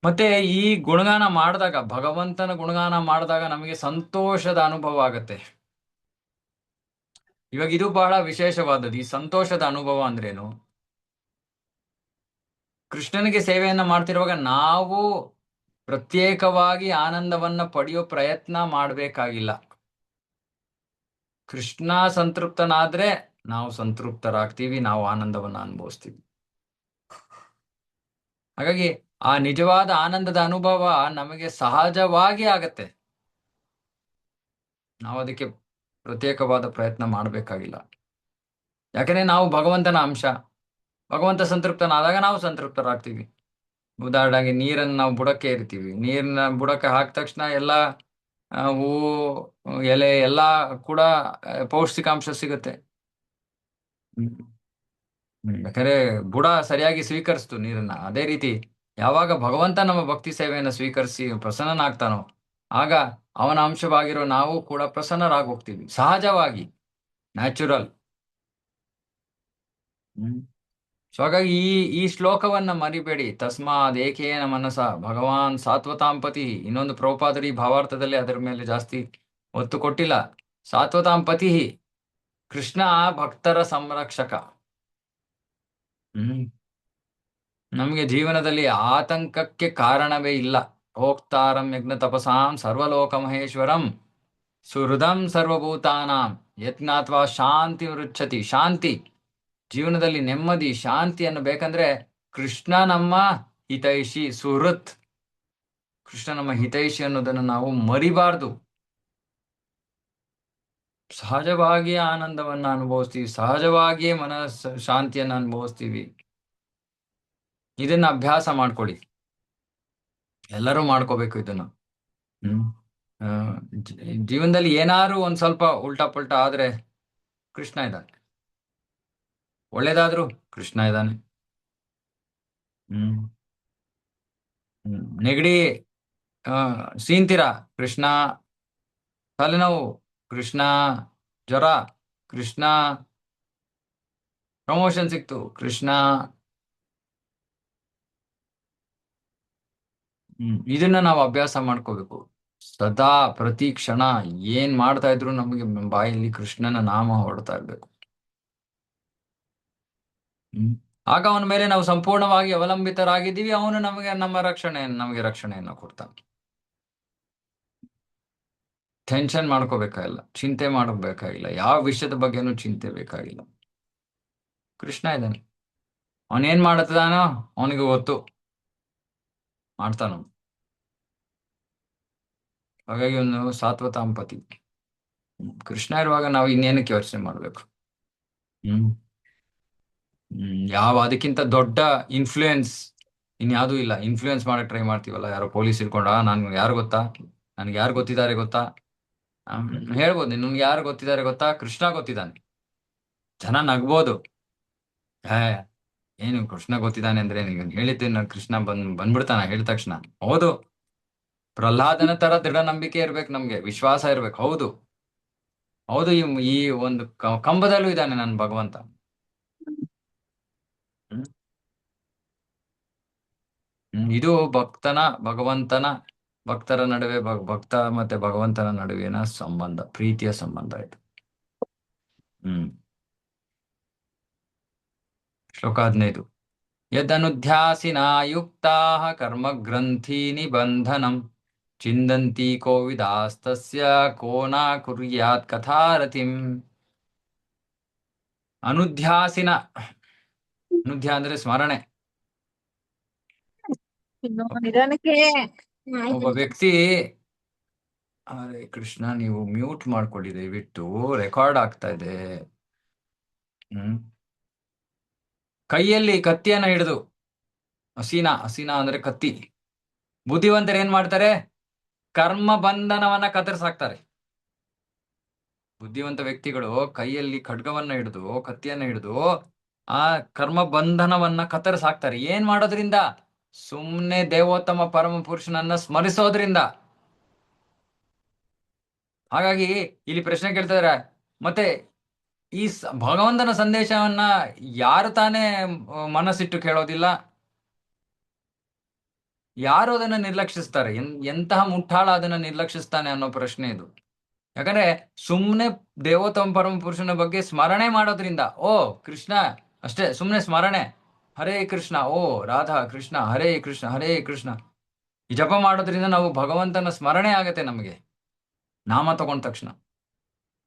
ಮತ್ತೆ ಈ ಗುಣಗಾನ ಮಾಡಿದಾಗ, ಭಗವಂತನ ಗುಣಗಾನ ಮಾಡಿದಾಗ ನಮಗೆ ಸಂತೋಷದ ಅನುಭವ ಆಗತ್ತೆ. ಇವಾಗ ಇದು ಬಹಳ ವಿಶೇಷವಾದದ್ದು. ಈ ಸಂತೋಷದ ಅನುಭವ ಅಂದ್ರೇನು? ಕೃಷ್ಣನಿಗೆ ಸೇವೆಯನ್ನ ಮಾಡ್ತಿರುವಾಗ ನಾವು ಪ್ರತ್ಯೇಕವಾಗಿ ಆನಂದವನ್ನ ಪಡೆಯೋ ಪ್ರಯತ್ನ ಮಾಡಬೇಕಾಗಿಲ್ಲ. ಕೃಷ್ಣ ಸಂತೃಪ್ತನಾದ್ರೆ ನಾವು ಸಂತೃಪ್ತರಾಗ್ತೀವಿ, ನಾವು ಆನಂದವನ್ನ ಅನುಭವಿಸ್ತೀವಿ. ಹಾಗಾಗಿ ಆ ನಿಜವಾದ ಆನಂದದ ಅನುಭವ ನಮಗೆ ಸಹಜವಾಗಿ ಆಗತ್ತೆ. ನಾವು ಅದಕ್ಕೆ ಪ್ರತ್ಯೇಕವಾದ ಪ್ರಯತ್ನ ಮಾಡಬೇಕಾಗಿಲ್ಲ. ಯಾಕಂದ್ರೆ ನಾವು ಭಗವಂತನ ಅಂಶ. ಭಗವಂತ ಸಂತೃಪ್ತನಾದಾಗ ನಾವು ಸಂತೃಪ್ತರಾಗ್ತೀವಿ. ಉದಾಹರಣೆಗೆ ನೀರನ್ನು ನಾವು ಬುಡಕ್ಕೆ ಇರ್ತೀವಿ. ನೀರನ್ನ ಬುಡಕ್ಕೆ ಹಾಕಿದ ತಕ್ಷಣ ಎಲ್ಲ ಹೂವು, ಎಲೆ ಎಲ್ಲ ಕೂಡ ಪೌಷ್ಟಿಕಾಂಶ ಸಿಗುತ್ತೆ. ಹ್ಮ್. ಯಾಕಂದ್ರೆ ಬುಡ ಸರಿಯಾಗಿ ಸ್ವೀಕರಿಸ್ತು ನೀರನ್ನ. ಅದೇ ರೀತಿ ಯಾವಾಗ ಭಗವಂತ ನಮ್ಮ ಭಕ್ತಿ ಸೇವೆಯನ್ನು ಸ್ವೀಕರಿಸಿ ಪ್ರಸನ್ನನಾಗ್ತಾನೋ ಆಗ ಅವನ ಅಂಶವಾಗಿರೋ ನಾವು ಕೂಡ ಪ್ರಸನ್ನರಾಗಿ ಹೋಗ್ತೀವಿ ಸಹಜವಾಗಿ, ನ್ಯಾಚುರಲ್. ಹ್ಮ್. ಸೊ ಹಾಗಾಗಿ ಈ ಶ್ಲೋಕವನ್ನ ಮರಿಬೇಡಿ. ತಸ್ಮಾದ್ ಏಕೇನ ಮನಸ ಭಗವಾನ್ ಸಾತ್ವತಾಂಪತಿ. ಇನ್ನೊಂದು ಪ್ರಭುಪಾದರು ಈ ಭಾವಾರ್ಥದಲ್ಲಿ ಅದರ ಮೇಲೆ ಜಾಸ್ತಿ ಒತ್ತು ಕೊಟ್ಟಿಲ್ಲ. ಸಾತ್ವತಾಂಪತಿ, ಕೃಷ್ಣ ಭಕ್ತರ ಸಂರಕ್ಷಕ. ಹ್ಮ್. ನಮಗೆ ಜೀವನದಲ್ಲಿ ಆತಂಕಕ್ಕೆ ಕಾರಣವೇ ಇಲ್ಲ. ಭೋಕ್ತಾರಂ ಯಜ್ಞ ತಪಸಾಂ ಸರ್ವಲೋಕ ಮಹೇಶ್ವರಂ ಸುಹೃದಂ ಸರ್ವಭೂತಾನಾಂ ಯಜ್ಞಾತ್ವಾ ಶಾಂತಿ ಮೃಚ್ಛತಿ. ಶಾಂತಿ, ಜೀವನದಲ್ಲಿ ನೆಮ್ಮದಿ, ಶಾಂತಿಯನ್ನು ಬೇಕಂದ್ರೆ ಕೃಷ್ಣ ನಮ್ಮ ಹಿತೈಷಿ, ಸುಹೃತ್. ಕೃಷ್ಣ ನಮ್ಮ ಹಿತೈಷಿ ಅನ್ನೋದನ್ನು ನಾವು ಮರಿಬಾರ್ದು. ಸಹಜವಾಗಿಯೇ ಆನಂದವನ್ನ ಅನುಭವಿಸ್ತೀವಿ, ಸಹಜವಾಗಿಯೇ ಮನಸ್ಸು ಶಾಂತಿಯನ್ನು ಅನುಭವಿಸ್ತೀವಿ. ಇದನ್ನ ಅಭ್ಯಾಸ ಮಾಡ್ಕೊಳ್ಳಿ. ಎಲ್ಲರೂ ಮಾಡ್ಕೋಬೇಕು ಇದನ್ನ. ಹ್ಮ್. ಆ, ಜೀವನದಲ್ಲಿ ಏನಾದ್ರು ಒಂದ್ ಸ್ವಲ್ಪ ಉಲ್ಟಾ ಪಲ್ಟಾ ಆದ್ರೆ ಕೃಷ್ಣ ಇದ್ದಾನೆ. ಒಳ್ಳೇದಾದ್ರೂ ಕೃಷ್ಣ ಇದ್ದಾನೆ. ಹ್ಮ್. ನೆಗಡಿ ಸೀಂತೀರಾ, ಕೃಷ್ಣ. ತಲೆನೋವು, ಕೃಷ್ಣ. ಜ್ವರ, ಕೃಷ್ಣ. ಪ್ರಮೋಷನ್ ಸಿಕ್ತು, ಕೃಷ್ಣ. ಇದನ್ನ ನಾವು ಅಭ್ಯಾಸ ಮಾಡ್ಕೋಬೇಕು. ಸದಾ ಪ್ರತಿ ಕ್ಷಣ ಏನ್ ಮಾಡ್ತಾ ಇದ್ರು ನಮಗೆ ಬಾಯಲ್ಲಿ ಕೃಷ್ಣನ ನಾಮ ಹೊರಡ್ತಾ ಇರ್ಬೇಕು. ಹ್ಮ್. ಆಗ ಅವನ ಮೇಲೆ ನಾವು ಸಂಪೂರ್ಣವಾಗಿ ಅವಲಂಬಿತರಾಗಿದ್ದೀವಿ. ಅವನು ನಮಗೆ ರಕ್ಷಣೆಯನ್ನು ಕೊಡ್ತಾನೆ. ಟೆನ್ಷನ್ ಮಾಡ್ಕೋಬೇಕಾಗಿಲ್ಲ, ಚಿಂತೆ ಮಾಡಬೇಕಾಗಿಲ್ಲ, ಯಾವ ವಿಷಯದ ಬಗ್ಗೆನೂ ಚಿಂತೆ ಬೇಕಾಗಿಲ್ಲ. ಕೃಷ್ಣ ಇದ್ದಾನೆ. ಅವನೇನ್ ಮಾಡತ್ತಾನೋ ಅವನಿಗೆ ಗೊತ್ತು, ಮಾಡ್ತಾನ. ಹಾಗಾಗಿ ಅವನು ಸಾತ್ವತಾಂಪತಿ. ಕೃಷ್ಣ ಇರುವಾಗ ನಾವು ಇನ್ನೇನಕ್ಕೆ ಯೋಚನೆ ಮಾಡ್ಬೇಕು? ಹ್ಮ್. ಅದಕ್ಕಿಂತ ದೊಡ್ಡ ಇನ್ಫ್ಲೂಯೆನ್ಸ್ ಇನ್ಯಾವುದೂ ಇಲ್ಲ. ಇನ್ಫ್ಲೂಯೆನ್ಸ್ ಮಾಡಕ್ ಟ್ರೈ ಮಾಡ್ತೀವಲ್ಲ, ಯಾರೋ ಪೊಲೀಸ್ ಇರ್ಕೊಂಡ ನನ್ಗೆ ಯಾರು ಗೊತ್ತಾ, ನನ್ಗೆ ಯಾರು ಗೊತ್ತಿದ್ದಾರೆ ಗೊತ್ತಾ? ಹೇಳ್ಬೋದು, ನಿಮ್ಗೆ ಯಾರು ಗೊತ್ತಿದ್ದಾರೆ ಗೊತ್ತಾ? ಕೃಷ್ಣ ಗೊತ್ತಿದ್ದಾನೆ. ಜನ ನಗ್ಬೋದು. ಹೇ, ಏನು ಕೃಷ್ಣ ಗೊತ್ತಿದ್ದಾನೆ ಅಂದ್ರೆ ನೀವು ಹೇಳಿದ್ದೆ ಕೃಷ್ಣ ಬಂದ್ಬಿಡ್ತಾನ ಹೇಳಿದ ತಕ್ಷಣ? ಹೌದು. ಪ್ರಹ್ಲಾದನ ತರ ದೃಢ ನಂಬಿಕೆ ಇರ್ಬೇಕು, ನಮ್ಗೆ ವಿಶ್ವಾಸ ಇರ್ಬೇಕು. ಹೌದು, ಹೌದು. ಈ ಒಂದು ಕಂಬದಲ್ಲೂ ಇದ್ದಾನೆ ನನ್ನ ಭಗವಂತ. ಹ್ಮ್. ಇದು ಭಗವಂತನ ಭಕ್ತರ ನಡುವೆ, ಭಕ್ತ ಮತ್ತೆ ಭಗವಂತನ ನಡುವಿನ ಸಂಬಂಧ, ಪ್ರೀತಿಯ ಸಂಬಂಧ ಇದು. ಹ್ಮ್. ಶ್ಲೋಕ 15. ಯದನುಧ್ಯಾಸಿನಾ ಯುಕ್ತಾ ಕರ್ಮಗ್ರಂಥಿ ನಿಬಂಧನಂ ಚಿಂದಂತಿ ಕೋವಿದಾಸ್ತಸ್ಯ ಕೋ ನ ಕುರ್ಯಾತ್ ಕಥಾರತಿಂ. ಅನುಧ್ಯಾಸಿನ, ಅನುಧ್ಯ ಅಂದ್ರೆ ಸ್ಮರಣೆ. ನಿಧಾನಕ್ಕೆ ಒಬ್ಬ ವ್ಯಕ್ತಿ, ಹರೇ ಕೃಷ್ಣ, ನೀವು ಮ್ಯೂಟ್ ಮಾಡ್ಕೊಳ್ಳಿ ದಯವಿಟ್ಟು, ರೆಕಾರ್ಡ್ ಆಗ್ತಾ ಇದೆ. ಹ್ಮ್. ಕೈಯಲ್ಲಿ ಕತ್ತಿಯನ್ನ ಹಿಡಿದು, ಹಸೀನಾ ಅಂದ್ರೆ ಕತ್ತಿ. ಬುದ್ಧಿವಂತರು ಏನ್ ಮಾಡ್ತಾರೆ? ಕರ್ಮ ಬಂಧನವನ್ನ ಕತ್ತರಿಸಾಕ್ತಾರೆ. ಬುದ್ಧಿವಂತ ವ್ಯಕ್ತಿಗಳು ಕೈಯಲ್ಲಿ ಖಡ್ಗವನ್ನ ಹಿಡಿದು ಕತ್ತಿಯನ್ನ ಹಿಡಿದು ಆ ಕರ್ಮ ಬಂಧನವನ್ನ ಕತ್ತರಿಸಾಕ್ತಾರೆ. ಏನ್ ಮಾಡೋದ್ರಿಂದ? ಸುಮ್ನೆ ದೇವೋತ್ತಮ ಪರಮ ಪುರುಷನನ್ನ ಸ್ಮರಿಸೋದ್ರಿಂದ. ಹಾಗಾಗಿ ಇಲ್ಲಿ ಪ್ರಶ್ನೆ ಕೇಳ್ತಾ ಇದಾರೆ, ಮತ್ತೆ ಈ ಭಗವಂತನ ಸಂದೇಶವನ್ನ ಯಾರು ತಾನೇ ಮನಸ್ಸಿಟ್ಟು ಕೇಳೋದಿಲ್ಲ? ಯಾರು ಅದನ್ನ ನಿರ್ಲಕ್ಷಿಸ್ತಾರೆ? ಎಂತಹ ಮುಟ್ಟಾಳ ಅದನ್ನ ನಿರ್ಲಕ್ಷಿಸ್ತಾನೆ ಅನ್ನೋ ಪ್ರಶ್ನೆ ಇದು. ಯಾಕಂದ್ರೆ ಸುಮ್ನೆ ದೇವೋತ್ತಮ ಪರಮ ಪುರುಷನ ಬಗ್ಗೆ ಸ್ಮರಣೆ ಮಾಡೋದ್ರಿಂದ, ಓ ಕೃಷ್ಣ ಅಷ್ಟೇ, ಸುಮ್ನೆ ಸ್ಮರಣೆ, ಹರೇ ಕೃಷ್ಣ, ಓ ರಾಧಾ ಕೃಷ್ಣ, ಹರೇ ಕೃಷ್ಣ ಹರೇ ಕೃಷ್ಣ, ಈ ಜಪ ಮಾಡೋದ್ರಿಂದ ನಾವು ಭಗವಂತನ ಸ್ಮರಣೆ ಆಗತ್ತೆ ನಮಗೆ. ನಾಮ ತಗೊಂಡ ತಕ್ಷಣ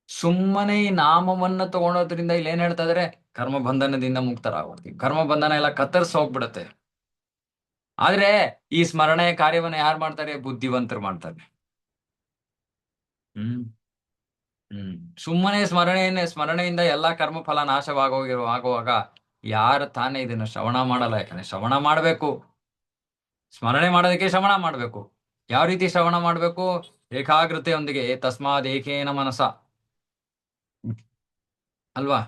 ಸುಮ್ಮನೆ ಈ ನಾಮವನ್ನ ತಗೊಳೋದ್ರಿಂದ ಇಲ್ಲಿ ಏನ್ ಹೇಳ್ತಾ ಇದಾರೆ? ಕರ್ಮ ಬಂಧನದಿಂದ ಮುಕ್ತರಾಗ್ಬಿಡ್ತೀವಿ. ಕರ್ಮ ಬಂಧನ ಎಲ್ಲ ಕತ್ತರಿಸಿ ಹೋಗ್ಬಿಡತ್ತೆ. ಆದ್ರೆ ಈ ಸ್ಮರಣೆಯ ಕಾರ್ಯವನ್ನ ಯಾರು ಮಾಡ್ತಾರೆ? ಬುದ್ಧಿವಂತರು ಮಾಡ್ತಾರೆ. ಹ್ಮ್ ಸುಮ್ಮನೆ ಸ್ಮರಣೆಯಿಂದ ಎಲ್ಲಾ ಕರ್ಮಫಲ ಆಗುವಾಗ ಯಾರು ತಾನೇ ಇದನ್ನ ಶ್ರವಣ ಮಾಡಲ್ಲ? ಯಾಕಂದ್ರೆ ಶ್ರವಣ ಮಾಡ್ಬೇಕು, ಸ್ಮರಣೆ ಮಾಡೋದಕ್ಕೆ ಶ್ರವಣ ಮಾಡ್ಬೇಕು. ಯಾವ ರೀತಿ ಶ್ರವಣ ಮಾಡ್ಬೇಕು? ಏಕಾಗ್ರತೆಯೊಂದಿಗೆ, ತಸ್ಮಾದ್ ಏಕೇನ ಮನಸ, ಅಲ್ವಾ?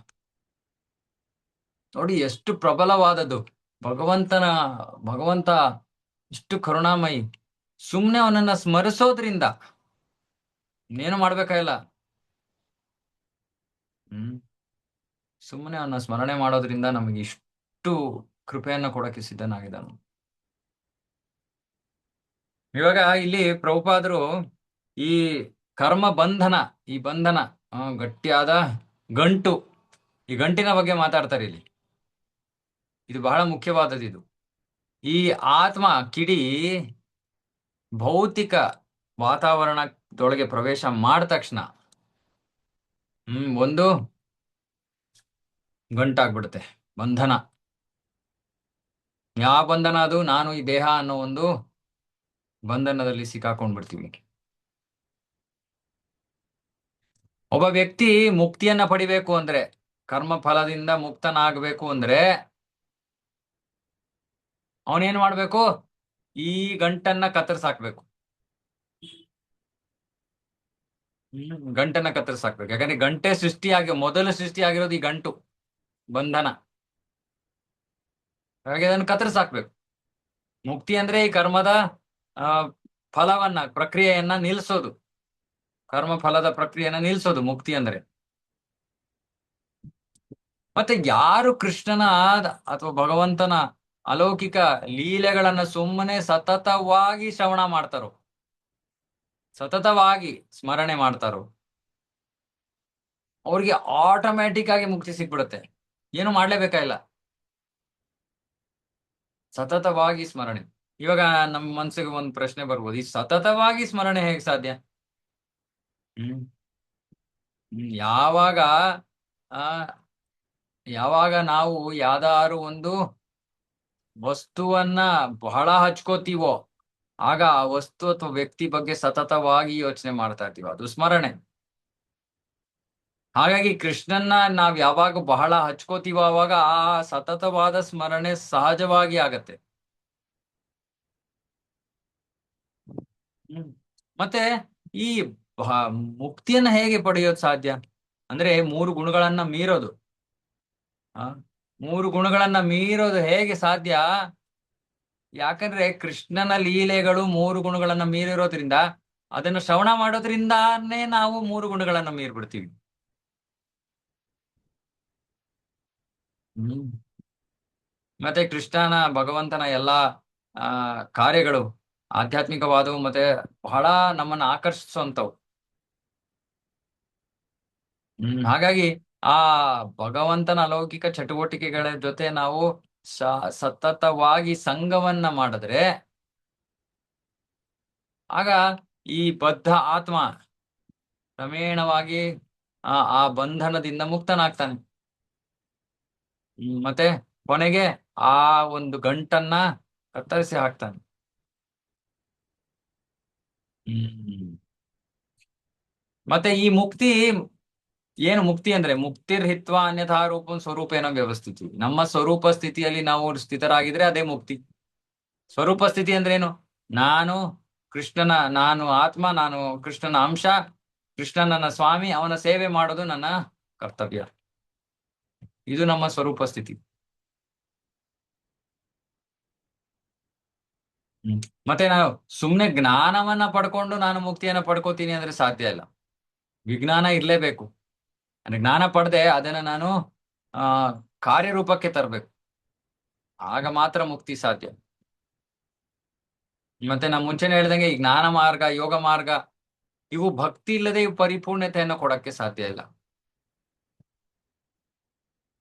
ನೋಡಿ ಎಷ್ಟು ಪ್ರಬಲವಾದದ್ದು ಭಗವಂತ ಇಷ್ಟು ಕರುಣಾಮಯಿ. ಸುಮ್ನೆ ಅವನನ್ನ ಸ್ಮರಿಸೋದ್ರಿಂದ ಇನ್ನೇನು ಮಾಡ್ಬೇಕಾಗಿಲ್ಲ. ಹ್ಮ್ ಸುಮ್ಮನೆ ಅವನ ಸ್ಮರಣೆ ಮಾಡೋದ್ರಿಂದ ನಮಗೆ ಇಷ್ಟು ಕೃಪೆಯನ್ನ ಕೊಡಕ್ಕೆ ಸಿದ್ಧನಾಗಿದ್ದಾನು. ಇವಾಗ ಇಲ್ಲಿ ಪ್ರಭುಪಾದರು ಈ ಕರ್ಮ ಬಂಧನ, ಈ ಬಂಧನ ಗಟ್ಟಿಯಾದ ಗಂಟು, ಈ ಗಂಟಿನ ಬಗ್ಗೆ ಮಾತಾಡ್ತಾರೆ ಇಲ್ಲಿ. ಇದು ಬಹಳ ಮುಖ್ಯವಾದದ್ದು. ಇದು ಈ ಆತ್ಮ ಕಿಡಿ ಭೌತಿಕ ವಾತಾವರಣದೊಳಗೆ ಪ್ರವೇಶ ಮಾಡಿದ ತಕ್ಷಣ ಒಂದು ಗಂಟಾಗ್ಬಿಡುತ್ತೆ, ಬಂಧನ. ಯಾವ ಬಂಧನ ಅದು? ನಾನು ಈ ದೇಹ ಅನ್ನೋ ಒಂದು ಬಂಧನದಲ್ಲಿ ಸಿಕ್ಕಾಕೊಂಡ್ಬಿಡ್ತೀವಿ. ಒಬ್ಬ ವ್ಯಕ್ತಿ ಮುಕ್ತಿಯನ್ನ ಪಡಿಬೇಕು ಅಂದ್ರೆ, ಕರ್ಮ ಫಲದಿಂದ ಮುಕ್ತನಾಗಬೇಕು ಅಂದ್ರೆ ಅವನೇನ್ ಮಾಡ್ಬೇಕು? ಈ ಗಂಟನ್ನ ಕತ್ತರಿಸಾಕ್ಬೇಕು. ಗಂಟನ್ನ ಕತ್ತರಿಸಾಕ್ಬೇಕು. ಯಾಕಂದ್ರೆ ಗಂಟೆ ಮೊದಲು ಸೃಷ್ಟಿಯಾಗಿರೋದು ಈ ಗಂಟು, ಬಂಧನ. ಹಾಗೆ ಅದನ್ನು ಕತ್ತರಿಸಾಕ್ಬೇಕು. ಮುಕ್ತಿ ಅಂದ್ರೆ ಈ ಕರ್ಮದ ಫಲವನ್ನ, ಪ್ರಕ್ರಿಯೆಯನ್ನ ನಿಲ್ಲಿಸೋದು, ಕರ್ಮ ಫಲದ ಪ್ರಕ್ರಿಯೆಯನ್ನ ನಿಲ್ಲಿಸೋದು ಮುಕ್ತಿ ಅಂದ್ರೆ. ಮತ್ತೆ ಯಾರು ಕೃಷ್ಣನ ಅಥವಾ ಭಗವಂತನ ಅಲೌಕಿಕ ಲೀಲೆಗಳನ್ನ ಸುಮ್ಮನೆ ಸತತವಾಗಿ ಶ್ರವಣ ಮಾಡ್ತಾರೋ, ಸತತವಾಗಿ ಸ್ಮರಣೆ ಮಾಡ್ತಾರೋ, ಅವ್ರಿಗೆ ಆಟೋಮ್ಯಾಟಿಕ್ ಆಗಿ ಮುಕ್ತಿ ಸಿಕ್ಬಿಡುತ್ತೆ. ಏನು ಮಾಡ್ಲೇಬೇಕಾಗಿಲ್ಲ, ಸತತವಾಗಿ ಸ್ಮರಣೆ. ಇವಾಗ ನಮ್ಮ ಮನ್ಸಿಗೆ ಒಂದು ಪ್ರಶ್ನೆ ಬರ್ಬೋದು, ಈ ಸತತವಾಗಿ ಸ್ಮರಣೆ ಹೇಗೆ ಸಾಧ್ಯ? ಯಾವಾಗ ಯಾವಾಗ ನಾವು ಯಾವ್ದಾರು ಒಂದು ವಸ್ತುವನ್ನ ಬಹಳ ಹಚ್ಕೋತೀವೋ ಆಗ ಆ ವಸ್ತು ಅಥವಾ ವ್ಯಕ್ತಿ ಬಗ್ಗೆ ಸತತವಾಗಿ ಯೋಚನೆ ಮಾಡ್ತಾ ಇರ್ತೀವಿ, ಅದು ಸ್ಮರಣೆ. ಹಾಗಾಗಿ ಕೃಷ್ಣನ್ನ ನಾವ್ ಯಾವಾಗ ಬಹಳ ಹಚ್ಕೋತೀವೋ ಅವಾಗ ಆ ಸತತವಾದ ಸ್ಮರಣೆ ಸಹಜವಾಗಿ ಆಗತ್ತೆ. ಮತ್ತೆ ಈ ಮುಕ್ತಿಯನ್ನ ಹೇಗೆ ಪಡೆಯೋದು ಸಾಧ್ಯ ಅಂದ್ರೆ, ಮೂರು ಗುಣಗಳನ್ನ ಮೀರೋದು. ಮೂರು ಗುಣಗಳನ್ನ ಮೀರೋದು ಹೇಗೆ ಸಾಧ್ಯ? ಯಾಕಂದ್ರೆ ಕೃಷ್ಣನ ಲೀಲೆಗಳು ಮೂರು ಗುಣಗಳನ್ನ ಮೀರಿರೋದ್ರಿಂದ, ಅದನ್ನು ಶ್ರವಣ ಮಾಡೋದ್ರಿಂದಾನೇ ನಾವು ಮೂರು ಗುಣಗಳನ್ನ ಮೀರ್ಬಿಡ್ತೀವಿ. ಮತ್ತೆ ಕೃಷ್ಣನ ಭಗವಂತನ ಎಲ್ಲಾ ಕಾರ್ಯಗಳು ಆಧ್ಯಾತ್ಮಿಕವಾದವು ಮತ್ತೆ ಬಹಳ ನಮ್ಮನ್ನ ಆಕರ್ಷಿಸುವಂತವು. ಹಾಗಾಗಿ ಆ ಭಗವಂತನ ಅಲೌಕಿಕ ಚಟುವಟಿಕೆಗಳ ಜೊತೆ ನಾವು ಸತತವಾಗಿ ಸಂಘವನ್ನ ಮಾಡಿದ್ರೆ ಆಗ ಈ ಬದ್ಧ ಆತ್ಮ ಕ್ರಮೇಣವಾಗಿ ಆ ಬಂಧನದಿಂದ ಮುಕ್ತನಾಗ್ತಾನೆ. ಮತ್ತೆ ಕೊನೆಗೆ ಆ ಒಂದು ಗಂಟನ್ನ ಕತ್ತರಿಸಿ ಹಾಕ್ತಾನೆ. ಮತ್ತೆ ಈ ಮುಕ್ತಿ ಏನು? ಮುಕ್ತಿ ಅಂದ್ರೆ ಮುಕ್ತಿರ್ಹಿತ್ವ ಅನ್ಯಥಾ ರೂಪಂ ಸ್ವರೂಪೇನ ವ್ಯವಸ್ಥಿತಿ. ನಮ್ಮ ಸ್ವರೂಪ ಸ್ಥಿತಿಯಲ್ಲಿ ನಾವು ಸ್ಥಿತರಾಗಿದ್ರೆ ಅದೇ ಮುಕ್ತಿ. ಸ್ವರೂಪ ಸ್ಥಿತಿ ಅಂದ್ರೆ ಏನು? ನಾನು ಆತ್ಮ, ನಾನು ಕೃಷ್ಣನ ಅಂಶ, ಕೃಷ್ಣ ನನ್ನ ಸ್ವಾಮಿ, ಅವನ ಸೇವೆ ಮಾಡೋದು ನನ್ನ ಕರ್ತವ್ಯ. ಇದು ನಮ್ಮ ಸ್ವರೂಪ ಸ್ಥಿತಿ. ಹ್ಮ್ ಮತ್ತೆ ನಾನು ಸುಮ್ನೆ ಜ್ಞಾನವನ್ನ ಪಡ್ಕೊಂಡು ನಾನು ಮುಕ್ತಿಯನ್ನ ಪಡ್ಕೋತೀನಿ ಅಂದ್ರೆ ಸಾಧ್ಯ ಇಲ್ಲ. ವಿಜ್ಞಾನ ಇರ್ಲೇಬೇಕು. ಅಂದ್ರೆ ಜ್ಞಾನ ಪಡೆದೆ ಅದನ್ನ ನಾನು ಆ ಕಾರ್ಯರೂಪಕ್ಕೆ ತರಬೇಕು. ಆಗ ಮಾತ್ರ ಮುಕ್ತಿ ಸಾಧ್ಯ. ಮತ್ತೆ ನಾ ಮುಂಚೆನೆ ಹೇಳ್ದಂಗೆ ಈ ಜ್ಞಾನ ಮಾರ್ಗ, ಯೋಗ ಮಾರ್ಗ, ಇವು ಭಕ್ತಿ ಇಲ್ಲದೆ ಇವು ಪರಿಪೂರ್ಣತೆಯನ್ನು ಕೊಡಕ್ಕೆ ಸಾಧ್ಯ ಇಲ್ಲ.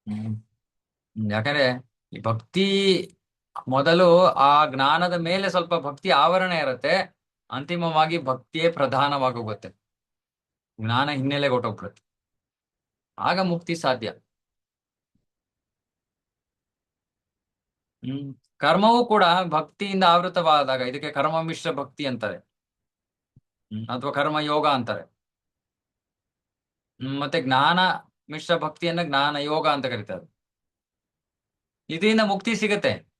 ಹ್ಮ್ ಯಾಕಂದ್ರೆ ಈ ಭಕ್ತಿ ಮೊದಲು ಆ ಜ್ಞಾನದ ಮೇಲೆ ಸ್ವಲ್ಪ ಭಕ್ತಿ ಆವರಣ ಇರುತ್ತೆ. ಅಂತಿಮವಾಗಿ ಭಕ್ತಿಯೇ ಪ್ರಧಾನವಾಗೋಗುತ್ತೆ. ಜ್ಞಾನ ಹಿನ್ನೆಲೆ ಕೊಟ್ಟೋಗ್ಬಿಡುತ್ತೆ. ಆಗ ಮುಕ್ತಿ ಸಾಧ್ಯ. ಹ್ಮ್ ಕರ್ಮವೂ ಕೂಡ ಭಕ್ತಿಯಿಂದ ಆವೃತವಾದಾಗ ಇದಕ್ಕೆ ಕರ್ಮ ಮಿಶ್ರ ಭಕ್ತಿ ಅಂತಾರೆ. ಅಥವಾ ಕರ್ಮ ಯೋಗ ಅಂತಾರೆ. ಮತ್ತೆ ಜ್ಞಾನ ಮಿಶ್ರ ಭಕ್ತಿಯನ್ನ ಜ್ಞಾನ ಯೋಗ ಅಂತ ಕರೀತಾರೆ. ಇದರಿಂದ ಮುಕ್ತಿ ಸಿಗತ್ತೆ.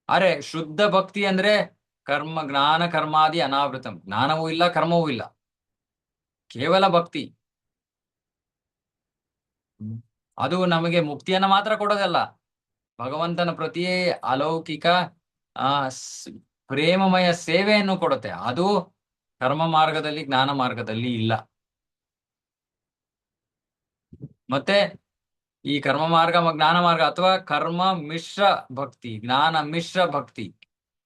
ಅರೆ ಶುದ್ಧ ಭಕ್ತಿ ಅಂದ್ರೆ ಜ್ಞಾನ ಕರ್ಮಾದಿ ಅನಾವೃತಂ, ಜ್ಞಾನವೂ ಇಲ್ಲ ಕರ್ಮವೂ ಇಲ್ಲ, ಕೇವಲ ಭಕ್ತಿ. ಹ್ಮ್. ಅದು ನಮಗೆ ಮುಕ್ತಿಯನ್ನ ಮಾತ್ರ ಕೊಡೋದಲ್ಲ, ಭಗವಂತನ ಪ್ರತಿಯೇ ಅಲೌಕಿಕ ಆ ಸ್- ಪ್ರೇಮಮಯ ಸೇವೆಯನ್ನು ಕೊಡುತ್ತೆ. ಅದು ಕರ್ಮ ಮಾರ್ಗದಲ್ಲಿ ಜ್ಞಾನ ಮಾರ್ಗದಲ್ಲಿ ಇಲ್ಲ. ಮತ್ತೆ ಈ ಕರ್ಮ ಮಾರ್ಗ ಜ್ಞಾನ ಮಾರ್ಗ ಅಥವಾ ಕರ್ಮ ಮಿಶ್ರ ಭಕ್ತಿ, ಜ್ಞಾನ ಮಿಶ್ರ ಭಕ್ತಿ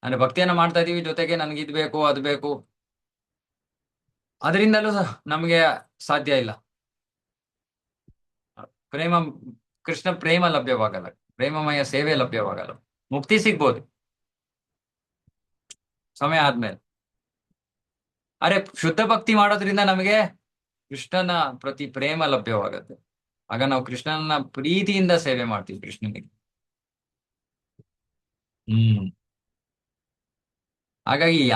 ಅಂದ್ರೆ ಭಕ್ತಿಯನ್ನ ಮಾಡ್ತಾ ಇದೀವಿ ಜೊತೆಗೆ ನನ್ಗೆ ಇದ್ ಬೇಕು ಅದು ಬೇಕು, ಅದರಿಂದಲೂ ನಮಗೆ ಸಾಧ್ಯ ಇಲ್ಲ. ಪ್ರೇಮ ಕೃಷ್ಣ ಪ್ರೇಮ ಲಭ್ಯವಾಗಲ್ಲ, ಪ್ರೇಮಮಯ ಸೇವೆ ಲಭ್ಯವಾಗಲ್ಲ. ಮುಕ್ತಿ ಸಿಗ್ಬೋದು ಸಮಯ ಆದ್ಮೇಲೆ. ಅರೆ ಶುದ್ಧ ಭಕ್ತಿ ಮಾಡೋದ್ರಿಂದ ನಮಗೆ ಕೃಷ್ಣನ ಪ್ರತಿ ಪ್ರೇಮ ಲಭ್ಯವಾಗತ್ತೆ. ಆಗ ನಾವು ಕೃಷ್ಣನ ಪ್ರೀತಿಯಿಂದ ಸೇವೆ ಮಾಡ್ತೀವಿ ಕೃಷ್ಣನಿಗೆ. ಹ್ಮ್ ಹಾಗಾಗಿ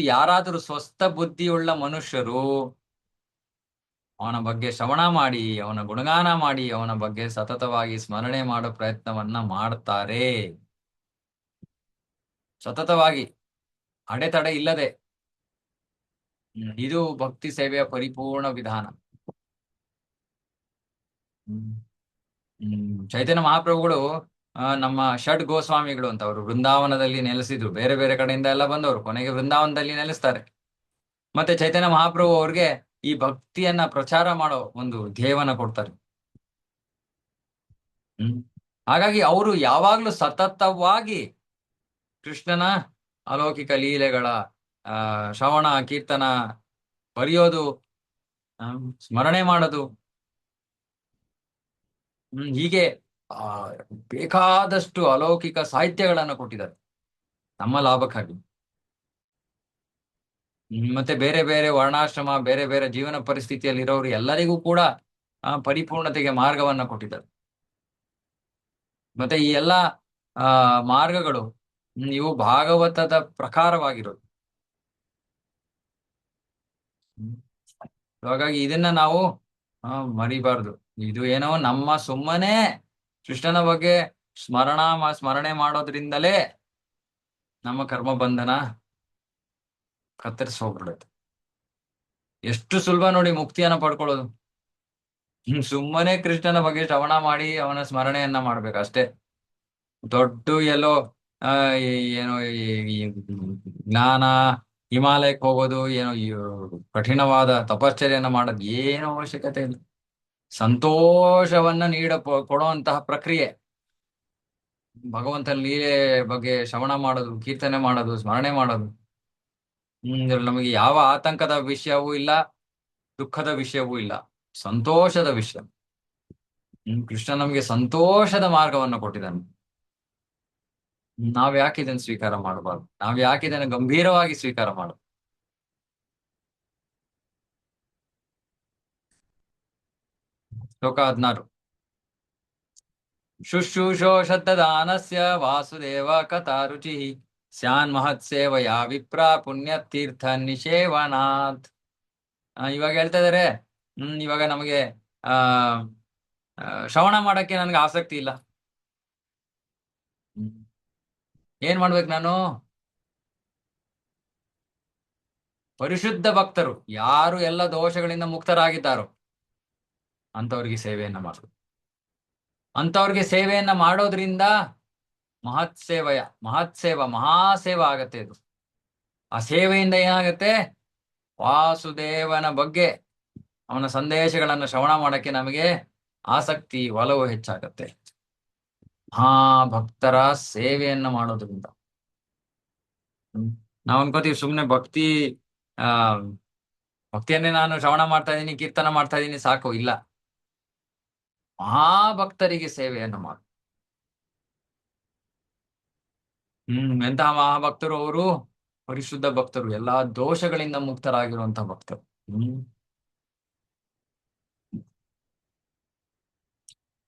ಯಾರಾದರೂ ಸ್ವಸ್ಥ ಬುದ್ಧಿಯುಳ್ಳ ಮನುಷ್ಯರು ಅವನ ಬಗ್ಗೆ ಶ್ರವಣ ಮಾಡಿ, ಅವನ ಗುಣಗಾನ ಮಾಡಿ, ಅವನ ಬಗ್ಗೆ ಸತತವಾಗಿ ಸ್ಮರಣೆ ಮಾಡೋ ಪ್ರಯತ್ನವನ್ನ ಮಾಡ್ತಾರೆ. ಸತತವಾಗಿ, ಅಡೆತಡೆ ಇಲ್ಲದೆ. ಇದು ಭಕ್ತಿ ಸೇವೆಯ ಪರಿಪೂರ್ಣ ವಿಧಾನ. ಹ್ಮ್ ಚೈತನ್ಯ ಮಹಾಪ್ರಭುಗಳು ನಮ್ಮ ಷಡ್ ಗೋಸ್ವಾಮಿಗಳು ಅಂತ, ಅವರು ವೃಂದಾವನದಲ್ಲಿ ನೆಲೆಸಿದ್ರು. ಬೇರೆ ಬೇರೆ ಕಡೆಯಿಂದ ಎಲ್ಲ ಬಂದವರು ಕೊನೆಗೆ ವೃಂದಾವನದಲ್ಲಿ ನೆಲೆಸ್ತಾರೆ. ಮತ್ತೆ ಚೈತನ್ಯ ಮಹಾಪ್ರಭು ಅವ್ರಿಗೆ ಈ ಭಕ್ತಿಯನ್ನ ಪ್ರಚಾರ ಮಾಡೋ ಒಂದು ಧ್ಯೇಯವನ್ನ ಕೊಡ್ತಾರೆ. ಹ್ಮ್ ಹಾಗಾಗಿ ಅವರು ಯಾವಾಗ್ಲೂ ಸತತವಾಗಿ ಕೃಷ್ಣನ ಅಲೌಕಿಕ ಲೀಲೆಗಳ ಶ್ರವಣ ಕೀರ್ತನ, ಬರೆಯೋದು, ಸ್ಮರಣೆ ಮಾಡೋದು, ಹೀಗೆ ಆ ಬೇಕಾದಷ್ಟು ಅಲೌಕಿಕ ಸಾಹಿತ್ಯಗಳನ್ನು ಕೊಟ್ಟಿದ್ದಾರೆ ನಮ್ಮ ಲಾಭಕ್ಕಾಗಿ. ಮತ್ತೆ ಬೇರೆ ಬೇರೆ ವರ್ಣಾಶ್ರಮ, ಬೇರೆ ಬೇರೆ ಜೀವನ ಪರಿಸ್ಥಿತಿಯಲ್ಲಿ ಇರೋರು ಎಲ್ಲರಿಗೂ ಕೂಡ ಪರಿಪೂರ್ಣತೆಗೆ ಮಾರ್ಗವನ್ನ ಕೊಟ್ಟಿದ್ದಾರೆ. ಮತ್ತೆ ಈ ಎಲ್ಲ ಆ ಮಾರ್ಗಗಳು ಇವು ಭಾಗವತದ ಪ್ರಕಾರವಾಗಿರೋದು. ಹ್ಮ್. ಹಾಗಾಗಿ ಇದನ್ನ ನಾವು ಮರಿಬಾರ್ದು. ಇದು ಏನೋ ನಮ್ಮ ಸುಮ್ಮನೆ ಕೃಷ್ಣನ ಬಗ್ಗೆ ಸ್ಮರಣೆ ಮಾಡೋದ್ರಿಂದಲೇ ನಮ್ಮ ಕರ್ಮ ಬಂಧನ ಕತ್ತರಿಸಿ ಹೋಗ್ಬಿಡುತ್ತೆ. ಎಷ್ಟು ಸುಲಭ ನೋಡಿ ಮುಕ್ತಿಯನ್ನ ಪಡ್ಕೊಳ್ಳೋದು. ಸುಮ್ಮನೆ ಕೃಷ್ಣನ ಬಗ್ಗೆ ಶ್ರವಣ ಮಾಡಿ ಅವನ ಸ್ಮರಣೆಯನ್ನ ಮಾಡ್ಬೇಕು ಅಷ್ಟೇ. ದೊಡ್ಡ ಎಲ್ಲೋ ಆ ಏನೋ ಈ ಜ್ಞಾನ ಹಿಮಾಲಯಕ್ಕೆ ಹೋಗೋದು, ಏನೋ ಈ ಕಠಿಣವಾದ ತಪಶ್ಚರ್ಯನ ಮಾಡೋದು ಏನೋ ಅವಶ್ಯಕತೆ ಇಲ್ಲ. ಸಂತೋಷವನ್ನ ಕೊಡುವಂತಹ ಪ್ರಕ್ರಿಯೆ ಭಗವಂತನ ಲೀಲೆ ಬಗ್ಗೆ ಶ್ರವಣ ಮಾಡೋದು, ಕೀರ್ತನೆ ಮಾಡೋದು, ಸ್ಮರಣೆ ಮಾಡೋದು. ಇದ್ರಲ್ಲಿ ನಮಗೆ ಯಾವ ಆತಂಕದ ವಿಷಯವೂ ಇಲ್ಲ, ದುಃಖದ ವಿಷಯವೂ ಇಲ್ಲ, ಸಂತೋಷದ ವಿಷಯ. ಕೃಷ್ಣ ನಮಗೆ ಸಂತೋಷದ ಮಾರ್ಗವನ್ನು ಕೊಟ್ಟಿದ್ದಾನೆ. ನಾವ್ ಯಾಕೆ ಇದನ್ನು ಸ್ವೀಕಾರ ಮಾಡಬಾರ್ದು? ನಾವ್ ಯಾಕೆ ಇದನ್ನು ಗಂಭೀರವಾಗಿ ಸ್ವೀಕಾರ ಮಾಡಬಾರ್ದು? ಶ್ಲೋಕ 16. ಶುಶ್ರೂಷೋಷದ್ದಾನಸ್ಯ ವಾಸುದೇವ ಕಥಾ ರುಚಿ ಸ್ಯಾನ್ ಮಹತ್ ಸೇವಯಾ ವಿಪ್ರ ಪುಣ್ಯತೀರ್ಥ ನಿಷೇವನಾಥ್. ಇವಾಗ ಹೇಳ್ತಾ ಇದಾರೆ, ಇವಾಗ ನಮಗೆ ಆ ಶ್ರವಣ ಮಾಡಕ್ಕೆ ನನ್ಗೆ ಆಸಕ್ತಿ ಇಲ್ಲ. ಏನ್ ಮಾಡ್ಬೇಕು ನಾನು? ಪರಿಶುದ್ಧ ಭಕ್ತರು ಯಾರು ಎಲ್ಲ ದೋಷಗಳಿಂದ ಮುಕ್ತರಾಗಿದ್ದಾರೋ ಅಂತವ್ರಿಗೆ ಸೇವೆಯನ್ನ ಮಾಡೋದು. ಅಂತವ್ರಿಗೆ ಸೇವೆಯನ್ನ ಮಾಡೋದ್ರಿಂದ ಮಹಾಸೇವ ಆಗತ್ತೆ ಇದು. ಆ ಸೇವೆಯಿಂದ ಏನಾಗತ್ತೆ? ವಾಸುದೇವನ ಬಗ್ಗೆ, ಅವನ ಸಂದೇಶಗಳನ್ನು ಶ್ರವಣ ಮಾಡಕ್ಕೆ ನಮಗೆ ಆಸಕ್ತಿ, ಒಲವು ಹೆಚ್ಚಾಗತ್ತೆ. ಭಕ್ತರ ಸೇವೆಯನ್ನ ಮಾಡೋದ್ರಿಂದ. ನಾವ್ ಅನ್ಕೋತೀವಿ ಸುಮ್ನೆ ಆ ಭಕ್ತಿಯನ್ನೇ ನಾನು ಶ್ರವಣ ಮಾಡ್ತಾ ಇದ್ದೀನಿ, ಕೀರ್ತನ ಮಾಡ್ತಾ ಇದ್ದೀನಿ, ಸಾಕು. ಇಲ್ಲ, ಮಹಾಭಕ್ತರಿಗೆ ಸೇವೆಯನ್ನು ಮಾಡು. ಎಂತಹ ಮಹಾಭಕ್ತರು ಅವರು? ಪರಿಶುದ್ಧ ಭಕ್ತರು, ಎಲ್ಲಾ ದೋಷಗಳಿಂದ ಮುಕ್ತರಾಗಿರುವಂತಹ ಭಕ್ತರು.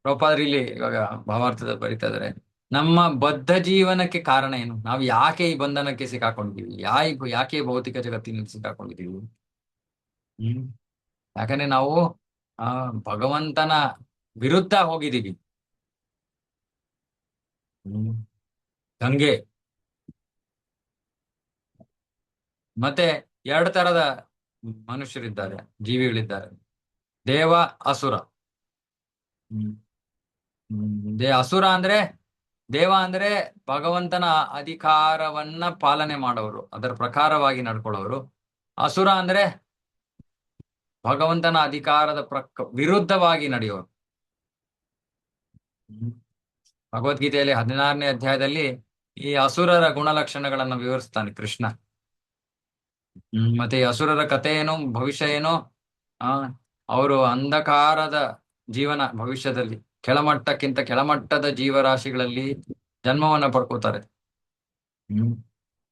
ಪ್ರಭುಪಾದರು ಇಲ್ಲಿ ಇವಾಗ ಭಾವಾರ್ಥದ ಬರಿತಾ ಇದಾರೆ, ನಮ್ಮ ಬದ್ಧ ಜೀವನಕ್ಕೆ ಕಾರಣ ಏನು? ನಾವು ಯಾಕೆ ಈ ಬಂಧನಕ್ಕೆ ಸಿಕ್ಕಾಕೊಂಡಿದ್ದೀವಿ? ಯಾಕೆ ಭೌತಿಕ ಜಗತ್ತಿನಲ್ಲಿ ಸಿಕ್ಕಾಕೊಂಡಿದ್ದೀವಿ? ಯಾಕಂದ್ರೆ ನಾವು ಭಗವಂತನ ವಿರುದ್ಧ ಹೋಗಿದ್ದೀವಿ. ಗಂಗೆ ಮತ್ತೆ ಎರಡು ತರದ ಮನುಷ್ಯರಿದ್ದಾರೆ, ಜೀವಿಗಳಿದ್ದಾರೆ, ದೇವ, ಅಸುರ. ಅಸುರ ಅಂದ್ರೆ, ದೇವ ಅಂದ್ರೆ ಭಗವಂತನ ಅಧಿಕಾರವನ್ನ ಪಾಲನೆ ಮಾಡೋರು, ಅದರ ಪ್ರಕಾರವಾಗಿ ನಡ್ಕೊಳ್ಳೋರು. ಅಸುರ ಅಂದ್ರೆ ಭಗವಂತನ ಅಧಿಕಾರದ ವಿರುದ್ಧವಾಗಿ ನಡೆಯೋರು. ಭಗವದ್ಗೀತೆಯಲ್ಲಿ 16ನೇ ಅಧ್ಯಾಯದಲ್ಲಿ ಈ ಅಸುರರ ಗುಣಲಕ್ಷಣಗಳನ್ನು ವಿವರಿಸ್ತಾನೆ ಕೃಷ್ಣ. ಮತ್ತೆ ಈ ಅಸುರರ ಕಥೆ ಏನು, ಭವಿಷ್ಯ ಏನು? ಅವರು ಅಂಧಕಾರದ ಜೀವನ, ಭವಿಷ್ಯದಲ್ಲಿ ಕೆಳಮಟ್ಟಕ್ಕಿಂತ ಕೆಳಮಟ್ಟದ ಜೀವರಾಶಿಗಳಲ್ಲಿ ಜನ್ಮವನ್ನ ಪಡ್ಕೋತಾರೆ.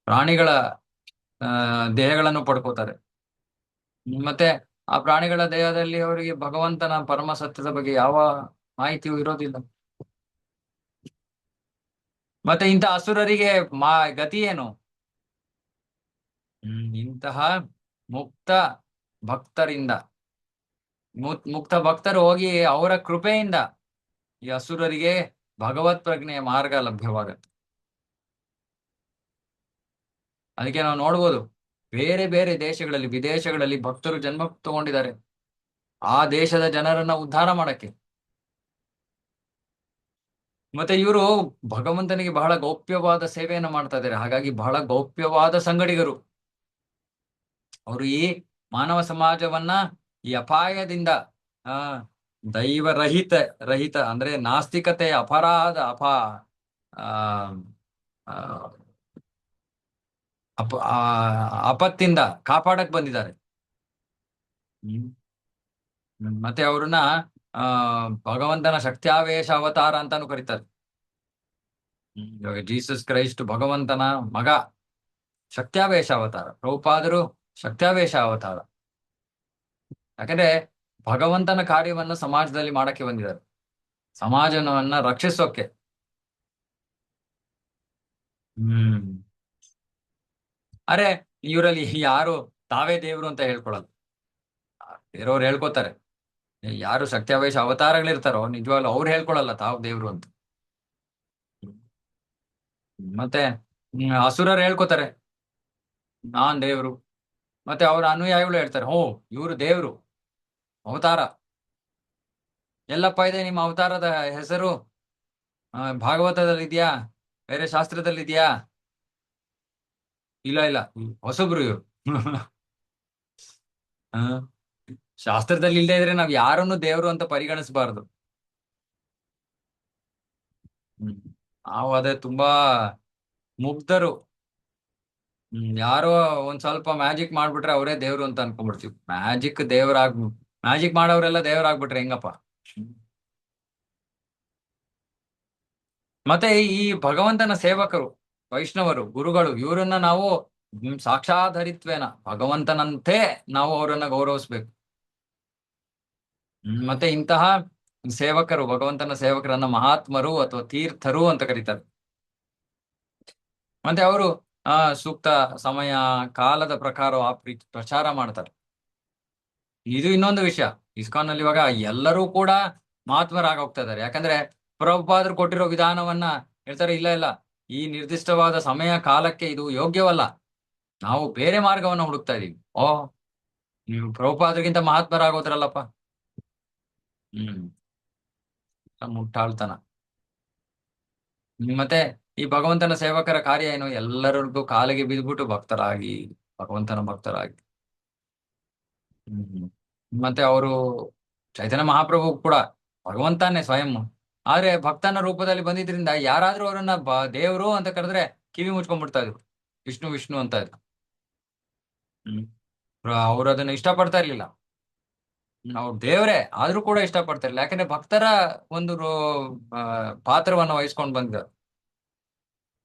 ಪ್ರಾಣಿಗಳ ದೇಹಗಳನ್ನು ಪಡ್ಕೋತಾರೆ. ಮತ್ತೆ ಆ ಪ್ರಾಣಿಗಳ ದೇಹದಲ್ಲಿ ಅವರಿಗೆ ಭಗವಂತನ ಪರಮ ಸತ್ಯದ ಬಗ್ಗೆ ಯಾವ ಮಾಹಿತಿಯೂ ಇರೋದಿಲ್ಲ. ಮತ್ತೆ ಇಂತಹ ಅಸುರರಿಗೆ ಗತಿ ಏನು? ಇಂತಹ ಮುಕ್ತ ಭಕ್ತರಿಂದ, ಮುಕ್ತ ಭಕ್ತರು ಹೋಗಿ ಅವರ ಕೃಪೆಯಿಂದ ಈ ಅಸುರರಿಗೆ ಭಗವತ್ ಪ್ರಜ್ಞೆಯ ಮಾರ್ಗ ಲಭ್ಯವಾಗತ್ತೆ. ಅದಕ್ಕೆ ನಾವು ನೋಡ್ಬೋದು, ಬೇರೆ ಬೇರೆ ದೇಶಗಳಲ್ಲಿ, ವಿದೇಶಗಳಲ್ಲಿ ಭಕ್ತರು ಜನ್ಮ ತಗೊಂಡಿದ್ದಾರೆ ಆ ದೇಶದ ಜನರನ್ನ ಉದ್ಧಾರ ಮಾಡಕ್ಕೆ. ಮತ್ತೆ ಇವರು ಭಗವಂತನಿಗೆ ಬಹಳ ಗೌಪ್ಯವಾದ ಸೇವೆಯನ್ನು ಮಾಡ್ತಾ ಇದ್ದಾರೆ. ಹಾಗಾಗಿ ಬಹಳ ಗೌಪ್ಯವಾದ ಸಂಗಡಿಗರು ಅವರು. ಈ ಮಾನವ ಸಮಾಜವನ್ನ ಈ ಅಪಾಯದಿಂದ, ರಹಿತ ಅಂದ್ರೆ ನಾಸ್ತಿಕತೆ, ಅಪರಾಧ, ಆಪತ್ತಿಂದ ಕಾಪಾಡಕ್ ಬಂದಿದ್ದಾರೆ. ಮತ್ತೆ ಅವ್ರನ್ನ ಭಗವಂತನ ಶಕ್ತ್ಯಾವೇಶ ಅವತಾರ ಅಂತಾನು ಕರೀತಾರೆ. ಇವಾಗ ಜೀಸಸ್ ಕ್ರೈಸ್ಟ್ ಭಗವಂತನ ಮಗ, ಶಕ್ತ್ಯಾವೇಶ ಅವತಾರ. ಪ್ರಭುಪಾದರು ಶಕ್ತ್ಯಾವೇಶ ಅವತಾರ. ಯಾಕಂದ್ರೆ ಭಗವಂತನ ಕಾರ್ಯವನ್ನ ಸಮಾಜದಲ್ಲಿ ಮಾಡಕ್ಕೆ ಬಂದಿದ್ದಾರೆ, ಸಮಾಜವನ್ನ ರಕ್ಷಿಸೋಕೆ. ಅರೆ, ಇವರಲ್ಲಿ ಯಾರು ತಾವೇ ದೇವ್ರು ಅಂತ ಹೇಳ್ಕೊಳಲ್ಲ. ಬೇರೆಯವ್ರು ಹೇಳ್ಕೊತಾರೆ. ಯಾರು ಶಕ್ತ್ಯಾವೇಶ ಅವತಾರಗಳಿರ್ತಾರೋ ನಿಜವಾಗ್ಲೂ ಅವ್ರು ಹೇಳ್ಕೊಳಲ್ಲ ತಾವು ದೇವ್ರು ಅಂತ. ಮತ್ತೆ ಅಸುರರು ಹೇಳ್ಕೊತಾರೆ ನಾನ್ ದೇವ್ರು. ಮತ್ತೆ ಅವ್ರ ಅನುಯಾಯಿಗಳು ಹೇಳ್ತಾರೆ, ಇವರು ದೇವ್ರು, ಅವತಾರ. ಎಲ್ಲಪ್ಪ ಇದೆ ನಿಮ್ಮ ಅವತಾರದ ಹೆಸರು? ಭಾಗವತದಲ್ಲಿ ಇದೆಯಾ? ಬೇರೆ ಶಾಸ್ತ್ರದಲ್ಲಿ ಇದೆಯಾ? ಇಲ್ಲ, ಹೊಸಬ್ರು ಇವ್ರು. ಶಾಸ್ತ್ರದಲ್ಲಿ ಇಲ್ಲದೆ ಇದ್ರೆ ನಾವ್ ಯಾರನ್ನು ದೇವ್ರು ಅಂತ ಪರಿಗಣಿಸಬಾರದು. ನಾವು ಅದೇ ತುಂಬಾ ಮುಗ್ಧರು. ಯಾರೋ ಒಂದ್ ಸ್ವಲ್ಪ ಮ್ಯಾಜಿಕ್ ಮಾಡ್ಬಿಟ್ರೆ ಅವರೇ ದೇವ್ರು ಅಂತ ಅನ್ಕೊಂಡ್ಬಿಡ್ತೀವಿ. ಮ್ಯಾಜಿಕ್ ಮಾಡೋರೆಲ್ಲ ದೇವರಾಗ್ಬಿಟ್ರೆ ಹೆಂಗಪ್ಪ? ಮತ್ತೆ ಈ ಭಗವಂತನ ಸೇವಕರು, ವೈಷ್ಣವರು, ಗುರುಗಳು, ಇವರನ್ನ ನಾವು ಸಾಕ್ಷಾಧರಿತ್ವೇನ ಭಗವಂತನಂತೆ ನಾವು ಅವರನ್ನ ಗೌರವಿಸ್ಬೇಕು. ಮತ್ತೆ ಇಂತಹ ಸೇವಕರು, ಭಗವಂತನ ಸೇವಕರನ್ನ ಮಹಾತ್ಮರು ಅಥವಾ ತೀರ್ಥರು ಅಂತ ಕರೀತಾರೆ. ಮತ್ತೆ ಅವರು ಸೂಕ್ತ ಸಮಯ, ಕಾಲದ ಪ್ರಕಾರ ಪ್ರಚಾರ ಮಾಡ್ತಾರೆ. ಇದು ಇನ್ನೊಂದು ವಿಷಯ. ಇಸ್ಕಾನ್ ನಲ್ಲಿ ಇವಾಗ ಎಲ್ಲರೂ ಕೂಡ ಮಹಾತ್ಮರಾಗ ಹೋಗ್ತಾ ಇದ್ದಾರೆ. ಯಾಕಂದ್ರೆ ಪ್ರಭುಪಾದರು ಕೊಟ್ಟಿರೋ ವಿಧಾನವನ್ನ ಹೇಳ್ತಾರೆ, ಇಲ್ಲ ಈ ನಿರ್ದಿಷ್ಟವಾದ ಸಮಯ ಕಾಲಕ್ಕೆ ಇದು ಯೋಗ್ಯವಲ್ಲ. ನಾವು ಬೇರೆ ಮಾರ್ಗವನ್ನ ಹುಡುಕ್ತಾ ಇದೀವಿ. ಓ, ನೀವು ಪ್ರಭುಪಾದರಿಗಿಂತ ಮಹಾತ್ಮರಾಗೋದ್ರಲ್ಲಪ್ಪ. ಹ್ಮ್. ಮುಟ್ಟಾಳ್ತನ. ಮತ್ತೆ ಈ ಭಗವಂತನ ಸೇವಕರ ಕಾರ್ಯ ಏನು? ಎಲ್ಲರಿಗೂ ಕಾಲಿಗೆ ಬಿದ್ಬಿಟ್ಟು ಭಕ್ತರಾಗಿ, ಭಗವಂತನ ಭಕ್ತರಾಗಿ. ಹ್ಮ್. ಮತ್ತೆ ಅವರು ಚೈತನ್ಯ ಮಹಾಪ್ರಭು ಕೂಡ ಭಗವಂತನೇ ಸ್ವಯಂ. ಆದ್ರೆ ಭಕ್ತನ ರೂಪದಲ್ಲಿ ಬಂದಿದ್ರಿಂದ ಯಾರಾದ್ರೂ ಅವರನ್ನ ದೇವರು ಅಂತ ಕರೆದ್ರೆ ಕಿವಿ ಮುಚ್ಕೊಂಡ್ಬಿಡ್ತಾ ಇದ್ರು. ವಿಷ್ಣು ವಿಷ್ಣು ಅಂತ ಇದ್ರು. ಹ್ಮ್. ಅವ್ರು ಅದನ್ನ ಇಷ್ಟಪಡ್ತಾ ಇರ್ಲಿಲ್ಲ. ಅವ್ರು ದೇವರೇ ಆದ್ರೂ ಕೂಡ ಇಷ್ಟಪಡ್ತಾ ಇರ್ಲಿಲ್ಲ, ಯಾಕಂದ್ರೆ ಭಕ್ತರ ಒಂದು ಆ, ಪಾತ್ರವನ್ನ ವಹಿಸ್ಕೊಂಡು ಬಂದ.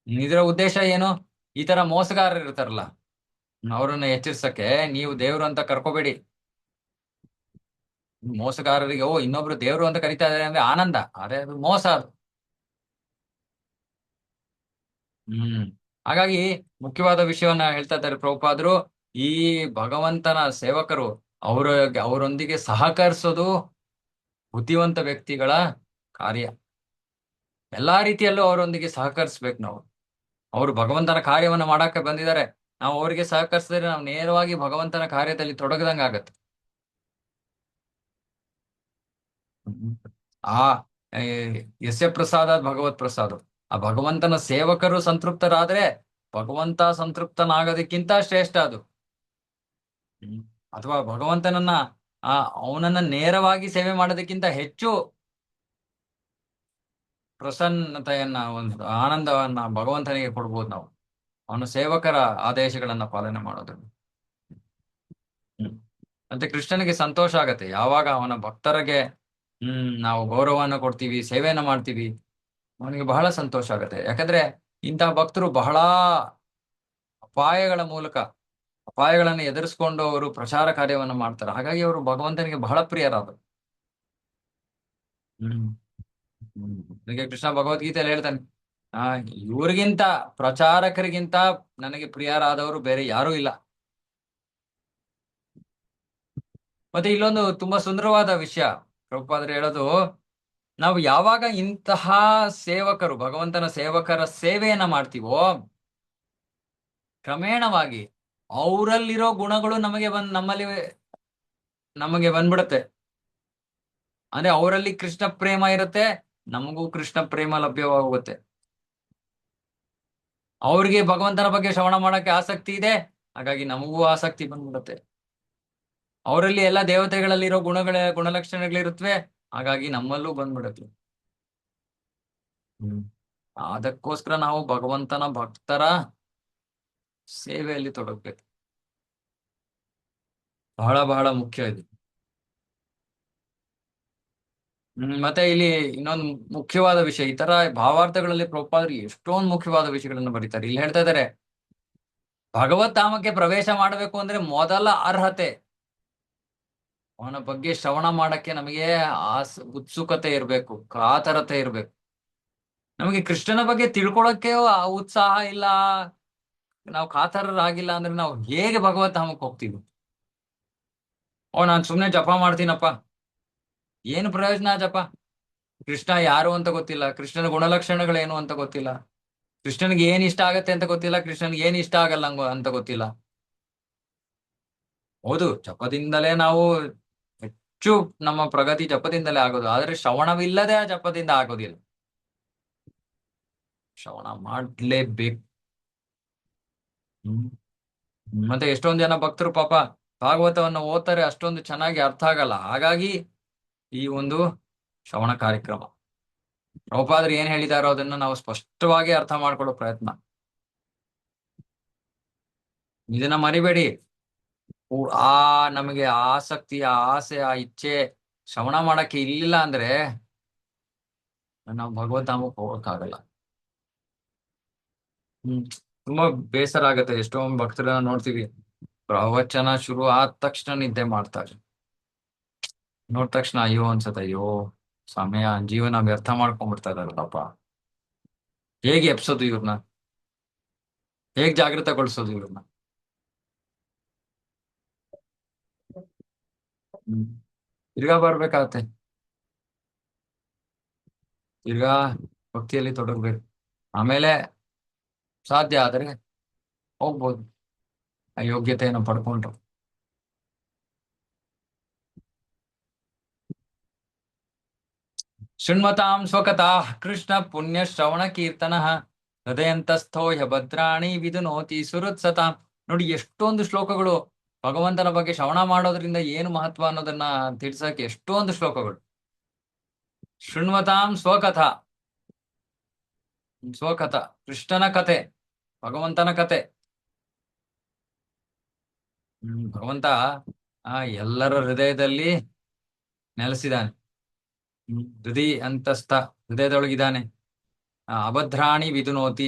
ಇದರ ಉದ್ದೇಶ ಏನು? ಈ ತರ ಮೋಸಗಾರರು ಇರ್ತಾರಲ್ಲ, ಅವ್ರನ್ನ ಎಚ್ಚರಿಸಕ್ಕೆ ನೀವು ದೇವ್ರು ಅಂತ ಕರ್ಕೋಬೇಡಿ. ಮೋಸಗಾರರಿಗೆ ಓ ಇನ್ನೊಬ್ರು ದೇವ್ರು ಅಂತ ಕರಿತಾ ಇದಾರೆ ಅಂದ್ರೆ ಆನಂದ, ಅರೆ ಅದು ಮೋಸ ಅದು. ಹ್ಮ್. ಹಾಗಾಗಿ ಮುಖ್ಯವಾದ ವಿಷಯವನ್ನ ಹೇಳ್ತಾ ಇದ್ದಾರೆ ಪ್ರಭುಪಾದರು. ಈ ಭಗವಂತನ ಸೇವಕರು ಅವರ ಅವರೊಂದಿಗೆ ಸಹಕರಿಸೋದು ಬುದ್ಧಿವಂತ ವ್ಯಕ್ತಿಗಳ ಕಾರ್ಯ. ಎಲ್ಲಾ ರೀತಿಯಲ್ಲೂ ಅವರೊಂದಿಗೆ ಸಹಕರಿಸ್ಬೇಕು ನಾವು. ಅವರು ಭಗವಂತನ ಕಾರ್ಯವನ್ನ ಮಾಡಕ್ಕೆ ಬಂದಿದ್ದಾರೆ, ನಾವು ಅವರಿಗೆ ಸಹಕರಿಸಿದ್ರೆ ನಾವು ನೇರವಾಗಿ ಭಗವಂತನ ಕಾರ್ಯದಲ್ಲಿ ತೊಡಗದಂಗ ಆಗತ್ತೆ. ಹ್ಮ್. ಆ ಏ, ಯಸ್ಯ ಪ್ರಸಾದ ಭಗವತ್ ಪ್ರಸಾದ. ಆ ಭಗವಂತನ ಸೇವಕರು ಸಂತೃಪ್ತರಾದ್ರೆ ಭಗವಂತ ಸಂತೃಪ್ತನಾಗೋದಕ್ಕಿಂತ ಶ್ರೇಷ್ಠ ಅದು. ಹ್ಮ್. ಅಥವಾ ಭಗವಂತನನ್ನ ಆ ಅವನನ್ನ ನೇರವಾಗಿ ಸೇವೆ ಮಾಡೋದಕ್ಕಿಂತ ಹೆಚ್ಚು ಪ್ರಸನ್ನತೆಯನ್ನ, ಒಂದು ಆನಂದವನ್ನ ಭಗವಂತನಿಗೆ ಕೊಡ್ಬೋದು ನಾವು, ಅವನ ಸೇವಕರ ಆದೇಶಗಳನ್ನ ಪಾಲನೆ ಮಾಡೋದು. ಹ್ಮ್. ಮತ್ತೆ ಕೃಷ್ಣನಿಗೆ ಸಂತೋಷ ಆಗತ್ತೆ ಯಾವಾಗ ಅವನ ಭಕ್ತರಿಗೆ ನಾವು ಗೌರವವನ್ನು ಕೊಡ್ತೀವಿ, ಸೇವೆಯನ್ನ ಮಾಡ್ತೀವಿ. ಅವನಿಗೆ ಬಹಳ ಸಂತೋಷ ಆಗತ್ತೆ, ಯಾಕಂದ್ರೆ ಇಂತಹ ಭಕ್ತರು ಬಹಳ ಅಪಾಯಗಳ ಮೂಲಕ, ಅಪಾಯಗಳನ್ನು ಎದುರಿಸ್ಕೊಂಡು ಅವರು ಪ್ರಚಾರ ಕಾರ್ಯವನ್ನು ಮಾಡ್ತಾರೆ. ಹಾಗಾಗಿ ಅವರು ಭಗವಂತನಿಗೆ ಬಹಳ ಪ್ರಿಯರಾದರು. ಹ್ಮ್. ಹ್ಮ್. ಹೀಗೆ ಕೃಷ್ಣ ಭಗವದ್ಗೀತೆಯಲ್ಲಿ ಹೇಳ್ತಾನೆ, ಆ ಇವ್ರಿಗಿಂತ, ಪ್ರಚಾರಕರಿಗಿಂತ ನನಗೆ ಪ್ರಿಯರಾದವರು ಬೇರೆ ಯಾರೂ ಇಲ್ಲ. ಮತ್ತೆ ಇಲ್ಲೊಂದು ತುಂಬಾ ಸುಂದರವಾದ ವಿಷಯ ಪ್ರಭುಪಾದರು ಹೇಳೋದು, ನಾವು ಯಾವಾಗ ಇಂತಹ ಸೇವಕರು, ಭಗವಂತನ ಸೇವಕರ ಸೇವೆಯನ್ನ ಮಾಡ್ತೀವೋ ಕ್ರಮೇಣವಾಗಿ ಅವರಲ್ಲಿರೋ ಗುಣಗಳು ನಮ್ಮಲ್ಲಿ ನಮಗೆ ಬಂದ್ಬಿಡುತ್ತೆ. ಅಂದ್ರೆ ಅವರಲ್ಲಿ ಕೃಷ್ಣ ಪ್ರೇಮ ಇರುತ್ತೆ, ನಮಗೂ ಕೃಷ್ಣ ಪ್ರೇಮ ಲಭ್ಯವಾಗುತ್ತೆ. ಅವ್ರಿಗೆ ಭಗವಂತನ ಬಗ್ಗೆ ಶ್ರವಣ ಮಾಡಕ್ಕೆ ಆಸಕ್ತಿ ಇದೆ, ಹಾಗಾಗಿ ನಮಗೂ ಆಸಕ್ತಿ ಬಂದ್ಬಿಡುತ್ತೆ. ಅವರಲ್ಲಿ ಎಲ್ಲ ದೇವತೆಗಳಲ್ಲಿರೋ ಗುಣಲಕ್ಷಣಗಳಿರುತ್ತವೆ, ಹಾಗಾಗಿ ನಮ್ಮಲ್ಲೂ ಬಂದ್ಬಿಡುತ್ತೆ. ಹ್ಮ್. ಅದಕ್ಕೋಸ್ಕರ ನಾವು ಭಗವಂತನ ಭಕ್ತರ ಸೇವೆಯಲ್ಲಿ ತೊಡಗ್ಬೇಕು. ಬಹಳ ಬಹಳ ಮುಖ್ಯ ಇದು. ಮತ್ತೆ ಇಲ್ಲಿ ಇನ್ನೊಂದು ಮುಖ್ಯವಾದ ವಿಷಯ, ಈ ತರ ಭಾವಾರ್ಥಗಳಲ್ಲಿ ಪ್ರಭುಪಾದರು ಎಷ್ಟೊಂದು ಮುಖ್ಯವಾದ ವಿಷಯಗಳನ್ನು ಬರೀತಾರೆ. ಇಲ್ಲಿ ಹೇಳ್ತಾ ಇದ್ದಾರೆ, ಭಗವತ್ ಧಾಮಕ್ಕೆ ಪ್ರವೇಶ ಮಾಡಬೇಕು ಅಂದ್ರೆ ಮೊದಲ ಅರ್ಹತೆ ಅವನ ಬಗ್ಗೆ ಶ್ರವಣ ಮಾಡಕ್ಕೆ ನಮಗೆ ಉತ್ಸುಕತೆ ಇರಬೇಕು, ಕಾತರತೆ ಇರಬೇಕು. ನಮಗೆ ಕೃಷ್ಣನ ಬಗ್ಗೆ ತಿಳ್ಕೊಳಕ್ಕೆ ಆ ಉತ್ಸಾಹ ಇಲ್ಲ, ನಾವು ಕಾತರರಾಗಿಲ್ಲ ಅಂದ್ರೆ ನಾವು ಹೇಗೆ ಭಗವತ್ ಧಾಮಕ್ಕೆ ಹೋಗ್ತೀವಿ? ಓ, ನಾನ್ ಸುಮ್ನೆ ಜಪ ಮಾಡ್ತೀನಪ್ಪ, ಏನು ಪ್ರಯೋಜನ ಜಪ? ಕೃಷ್ಣ ಯಾರು ಅಂತ ಗೊತ್ತಿಲ್ಲ, ಕೃಷ್ಣನ ಗುಣಲಕ್ಷಣಗಳೇನು ಅಂತ ಗೊತ್ತಿಲ್ಲ, ಕೃಷ್ಣನ್ಗೆ ಏನ್ ಇಷ್ಟ ಆಗತ್ತೆ ಅಂತ ಗೊತ್ತಿಲ್ಲ, ಕೃಷ್ಣನ್ಗೆ ಏನ್ ಇಷ್ಟ ಆಗಲ್ಲ ಅಂತ ಗೊತ್ತಿಲ್ಲ. ಹೌದು, ಜಪದಿಂದಲೇ ನಾವು ಹೆಚ್ಚು ನಮ್ಮ ಪ್ರಗತಿ ಜಪದಿಂದಲೇ ಆಗೋದು, ಆದ್ರೆ ಶ್ರವಣವಿಲ್ಲದೆ ಆ ಜಪದಿಂದ ಆಗೋದಿಲ್ಲ. ಶ್ರವಣ ಮಾಡ್ಲೇಬೇಕು. ಹ್ಮ್. ಮತ್ತೆ ಎಷ್ಟೊಂದು ಜನ ಭಕ್ತರು ಪಾಪ ಭಾಗವತವನ್ನು ಓದ್ತಾರೆ, ಅಷ್ಟೊಂದು ಚೆನ್ನಾಗಿ ಅರ್ಥ ಆಗಲ್ಲ. ಹಾಗಾಗಿ ಈ ಒಂದು ಶ್ರವಣ ಕಾರ್ಯಕ್ರಮ, ಪ್ರಭುಪಾದರು ಏನ್ ಹೇಳಿದಾರೋ ಅದನ್ನ ನಾವು ಸ್ಪಷ್ಟವಾಗಿ ಅರ್ಥ ಮಾಡ್ಕೊಳ್ಳೋ ಪ್ರಯತ್ನ. ಇದನ್ನ ಮರಿಬೇಡಿ. ನಮಗೆ ಆಸಕ್ತಿ, ಆ ಆಸೆ, ಆ ಇಚ್ಛೆ ಶ್ರವಣ ಮಾಡಕ್ಕೆ ಇರ್ಲಿಲ್ಲ ಅಂದ್ರೆ ನಾವು ಭಗವದ್ಧಾಮಕ್ಕೆ ಹೋಗಕ್ಕಾಗಲ್ಲ. ಹ್ಮ್. ತುಂಬಾ ಬೇಸರ ಆಗತ್ತೆ. ಎಷ್ಟೊಂದು ಭಕ್ತರನ್ನ ನೋಡ್ತೀವಿ, ಪ್ರವಚನ ಶುರು ಆದ ತಕ್ಷಣ ನಿದ್ದೆ ಮಾಡ್ತಾರೆ. ನೋಡ್ ತಕ್ಷಣ ಅಯ್ಯೋ ಅನ್ಸತ್ತೆ, ಅಯ್ಯೋ ಸಮಯ, ಜೀವನ ವ್ಯರ್ಥ ಮಾಡ್ಕೊಂಡ್ಬಿಡ್ತಾ ಇದಾರಲ್ಲಪ್ಪ. ಹೇಗೆ ಎಪ್ಸೋದು ಇವ್ರನ್ನ? ಹೇಗ್ ಜಾಗೃತಗೊಳಿಸೋದು ಇವ್ರನ್ನ? ಹ್ಮ್. ತಿರ್ಗಾ ಬರ್ಬೇಕಾಗತ್ತೆ, ತಿರ್ಗಾ ಭಕ್ತಿಯಲ್ಲಿ ತೊಡಗ್ಬೇಕು. ಆಮೇಲೆ ಸಾಧ್ಯ ಆದ್ರೆ ಹೋಗ್ಬೋದು. ಆ ಯೋಗ್ಯತೆಯನ್ನು ಪಡ್ಕೊಂಡ್ರು. ಶೃಣ್ವತಾಂ ಸ್ವಕಥಾ ಕೃಷ್ಣ ಪುಣ್ಯ ಶ್ರವಣ ಕೀರ್ತನ ಹೃದಯಂತಸ್ಥೋ ಹ್ಯ ಭದ್ರಾಣಿ ವಿದುನೋತಿ ಸುಹೃತ್ಸತಾಂ. ನೋಡಿ ಎಷ್ಟೊಂದು ಶ್ಲೋಕಗಳು ಭಗವಂತನ ಬಗ್ಗೆ ಶ್ರವಣ ಮಾಡೋದ್ರಿಂದ ಏನು ಮಹತ್ವ ಅನ್ನೋದನ್ನ ತಿಳಿಸಕ್ಕೆ ಎಷ್ಟೊಂದು ಶ್ಲೋಕಗಳು. ಶೃಣ್ವತಾಂ ಸ್ವಕಥಾ, ಸ್ವಕಥಾ ಕೃಷ್ಣನ ಕತೆ, ಭಗವಂತನ ಕತೆ. ಭಗವಂತ ಎಲ್ಲರ ಹೃದಯದಲ್ಲಿ ನೆಲೆಸಿದಾನೆ. ಹೃದಯ ಅಂತಸ್ಥ, ಹೃದಯದೊಳಗಿದ್ದಾನೆ. ಅಭದ್ರಾಣಿ ವಿದುನೋತಿ,